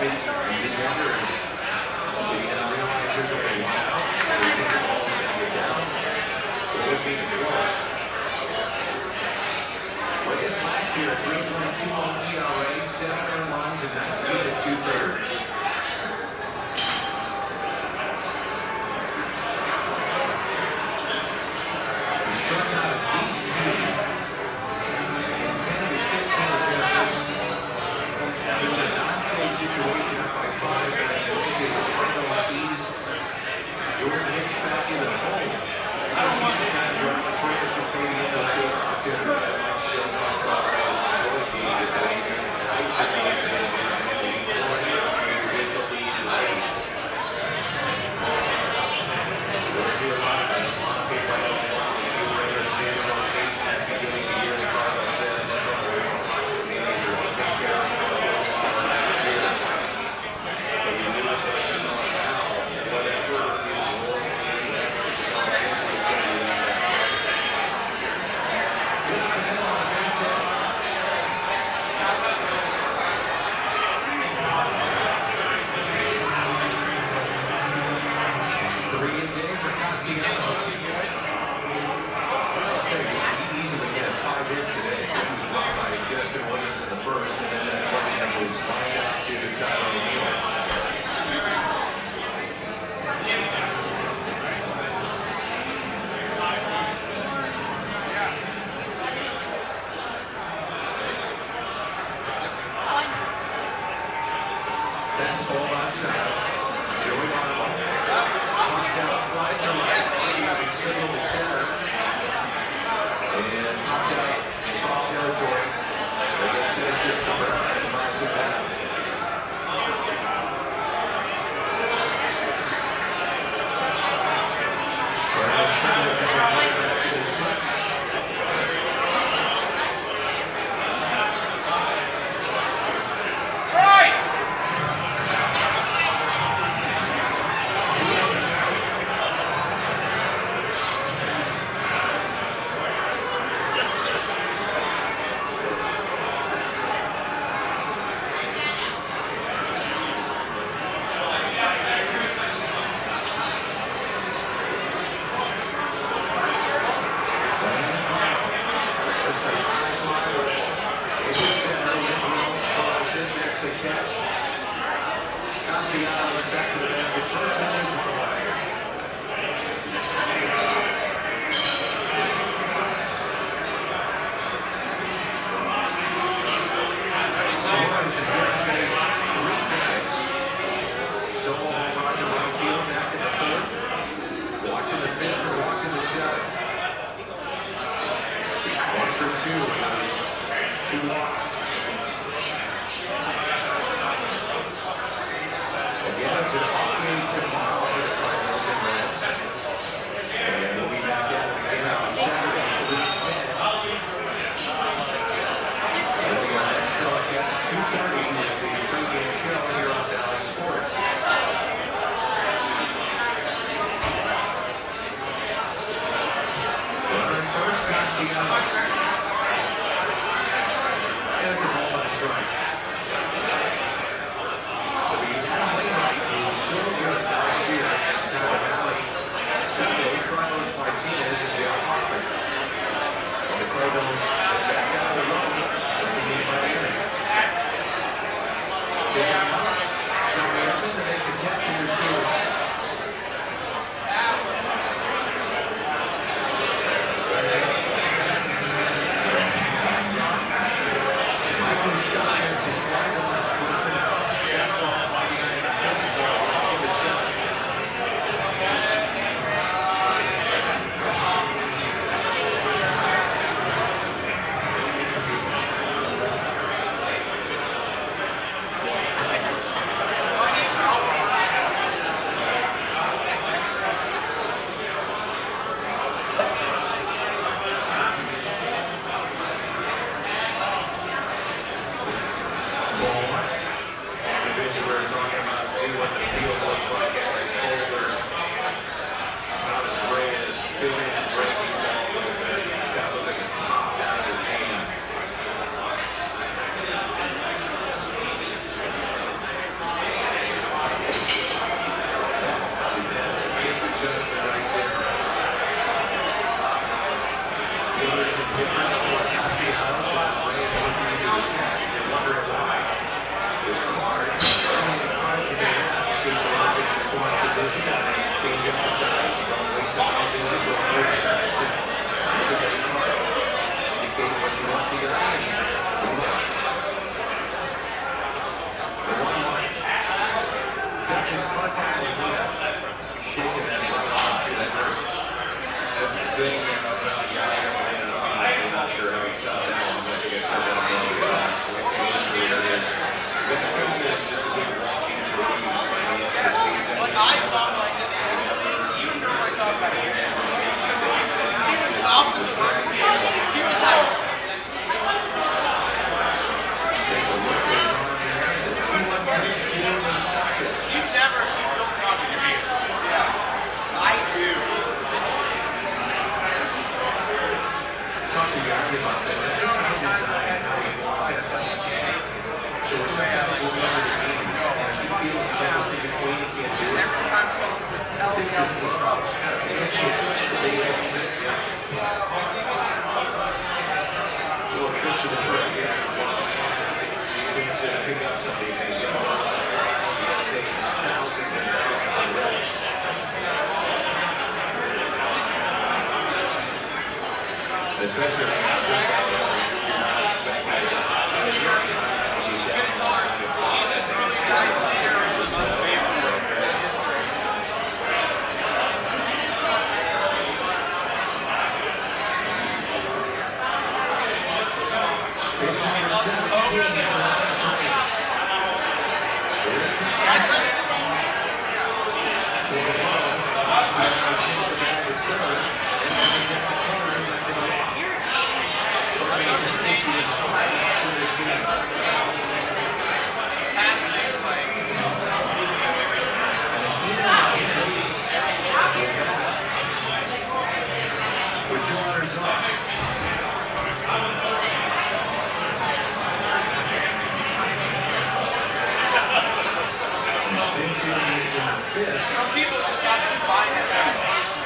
You just wonder, did he not realize there's a way out? Well, this last year, 3.21 ERA, 7 runs, and 19 2/3. He struck out at least 2. And 10 of his 15 appearances. Watts. Again, it's an off day tomorrow for the Cardinals and Reds. And we'll be back at it again on Saturday, week 10. And the Reds telecast 2:30 with the pregame show here on Valley Sports. Runner at first, Castellanos. And it's a ball by strike. The Cardinals still good last year against Tampa Valley. Sunday, Carlos Martinez and Jeff Hoffman. And the Cardinals are back out of the road, looking in Miami. Tommy Evans, and they can catch him as good. Michael Stiles is right on that front. Set off by the United States on the 7th. It's a vision where we're talking about seeing what the field looks like as it's colder. Not as gray as doing his breaking ball a little bit. That looked like it popped out of his hands. Nice adjustment right there. There's a difference for Castellanos and Reyes looking into the test. You're wondering why. His cards, early in the cards today, seems to look at his scoring position and then change up the sides. Don't waste the ball, do it, go both sides. And look at the card. Indicate what you want to get out of here. The 1-1. Back in front half is shaking that ball off to that hurt. That's the thing. I'm not sure how he saw that one. I think I said that on the Like I talk like this normally, you know I talk like this. She was off with the words here. She was like, you don't talk in your ears. Yeah. I do. Talk to you about that. Every time someone was telling me I was in trouble. Little tricks of the trade, yeah. You can pick up somebody and go. Take thousands and thousands of reps. Especially when you're not expecting Jesus, really died here. Some people just have to find that type of person.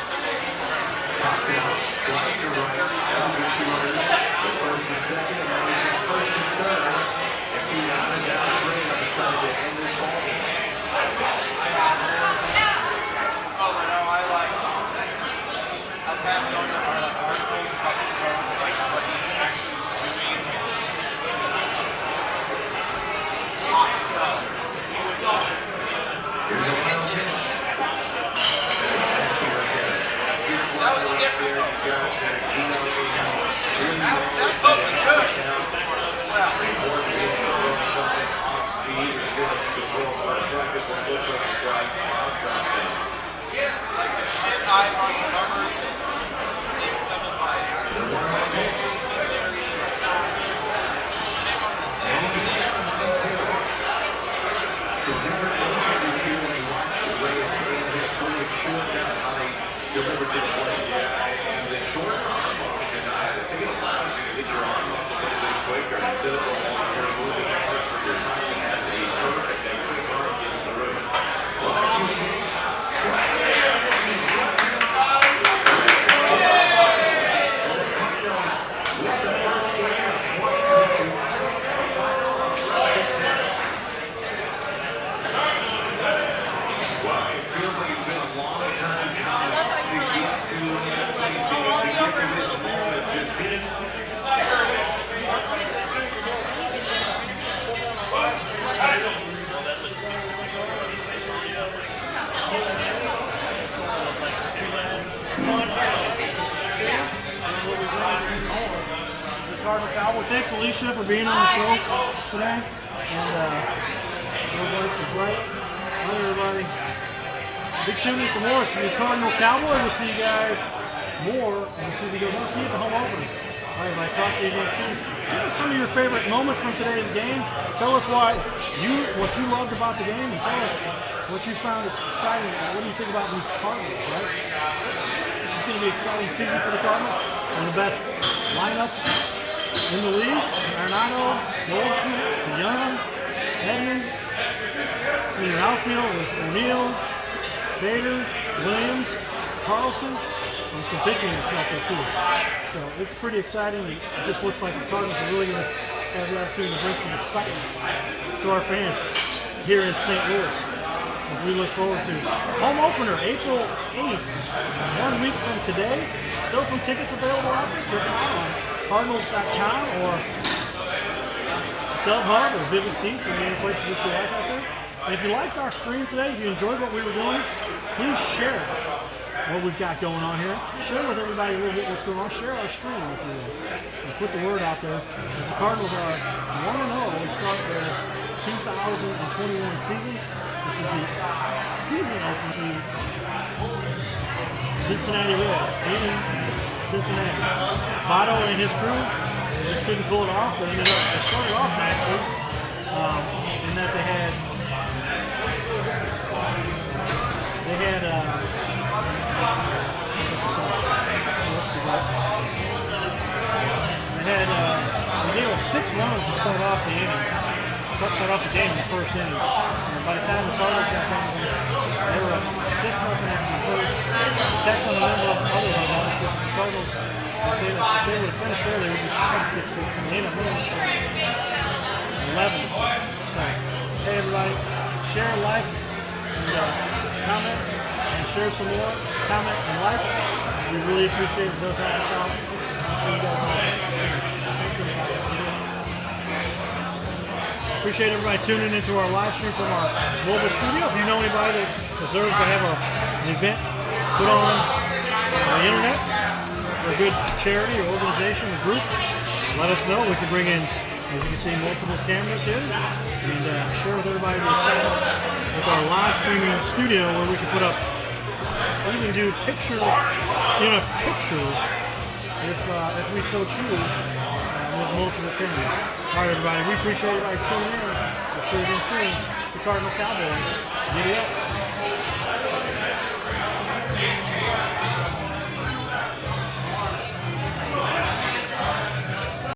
Popped out, flying to right, out with 200, the first and second, and now he's in first and third. And two down is out of range to try to end this ball game. Oh, I know, I pass on the articles about like what he's actually doing. Here's a wild pitch. That was different. That vote was good. well, thanks Alicia for being on the show today. And everybody's so great. All right, everybody. Big tune in for more. This is the Cardinal Cowboy. We'll see you guys more as the season goes on. See you at the home opening. All right, everybody. Talk to you again soon. Give us some of your favorite moments from today's game. Tell us what you loved about the game, and tell us what you found exciting. What do you think about these Cardinals, right? This is going to be an exciting season for the Cardinals. One of the best lineups in the league. Arenado, Goldschmidt, DeYoung, Edmonds. In your outfield with O'Neill, Bader, Williams, Carlson, and some pitching that's out there too. So it's pretty exciting. It just looks like the Cardinals are really going to have the opportunity to bring some excitement to our fans here in St. Louis, as we look forward to home opener April 8th, 1 week from today. Still some tickets available out there. Check them out on Cardinals.com or StubHub or Vivid Seats or any places that you like out there. And if you liked our stream today, if you enjoyed what we were doing, please share what we've got going on here. Share with everybody a little bit what's going on. Share our stream if you will. And put the word out there. As the Cardinals are 1-0, we start their 2021 season. This is the season opener to Cincinnati Reds in Cincinnati. Votto and his crew just couldn't pull it off. They started off nicely in that they had they gave up 6 runs to start off the inning. Start off the game in the first inning. And by the time the Cardinals got done, they were up 6-0 after the first. Checked on the number of other runs. The Cardinals, if they would have finished there, they would be 26-6. And they ended up winning this game 11-6. So, hey everybody, share, like, and comment, and share some more. Comment and like. We really appreciate it. It does help us out. I'll see you guys all soon. Thanks everybody. Appreciate everybody tuning into our live stream from our mobile studio. If you know anybody that deserves to have an event put on the internet for a good charity or organization or group, let us know. We can bring in, as you can see, multiple cameras here and share with everybody the excitement with our live streaming studio where we can put up, we can do picture in a picture if we so choose with multiple cameras. All right, everybody. We appreciate everybody tuning in. We'll see you again soon. It's the Cardinal Cowboy. Giddy up.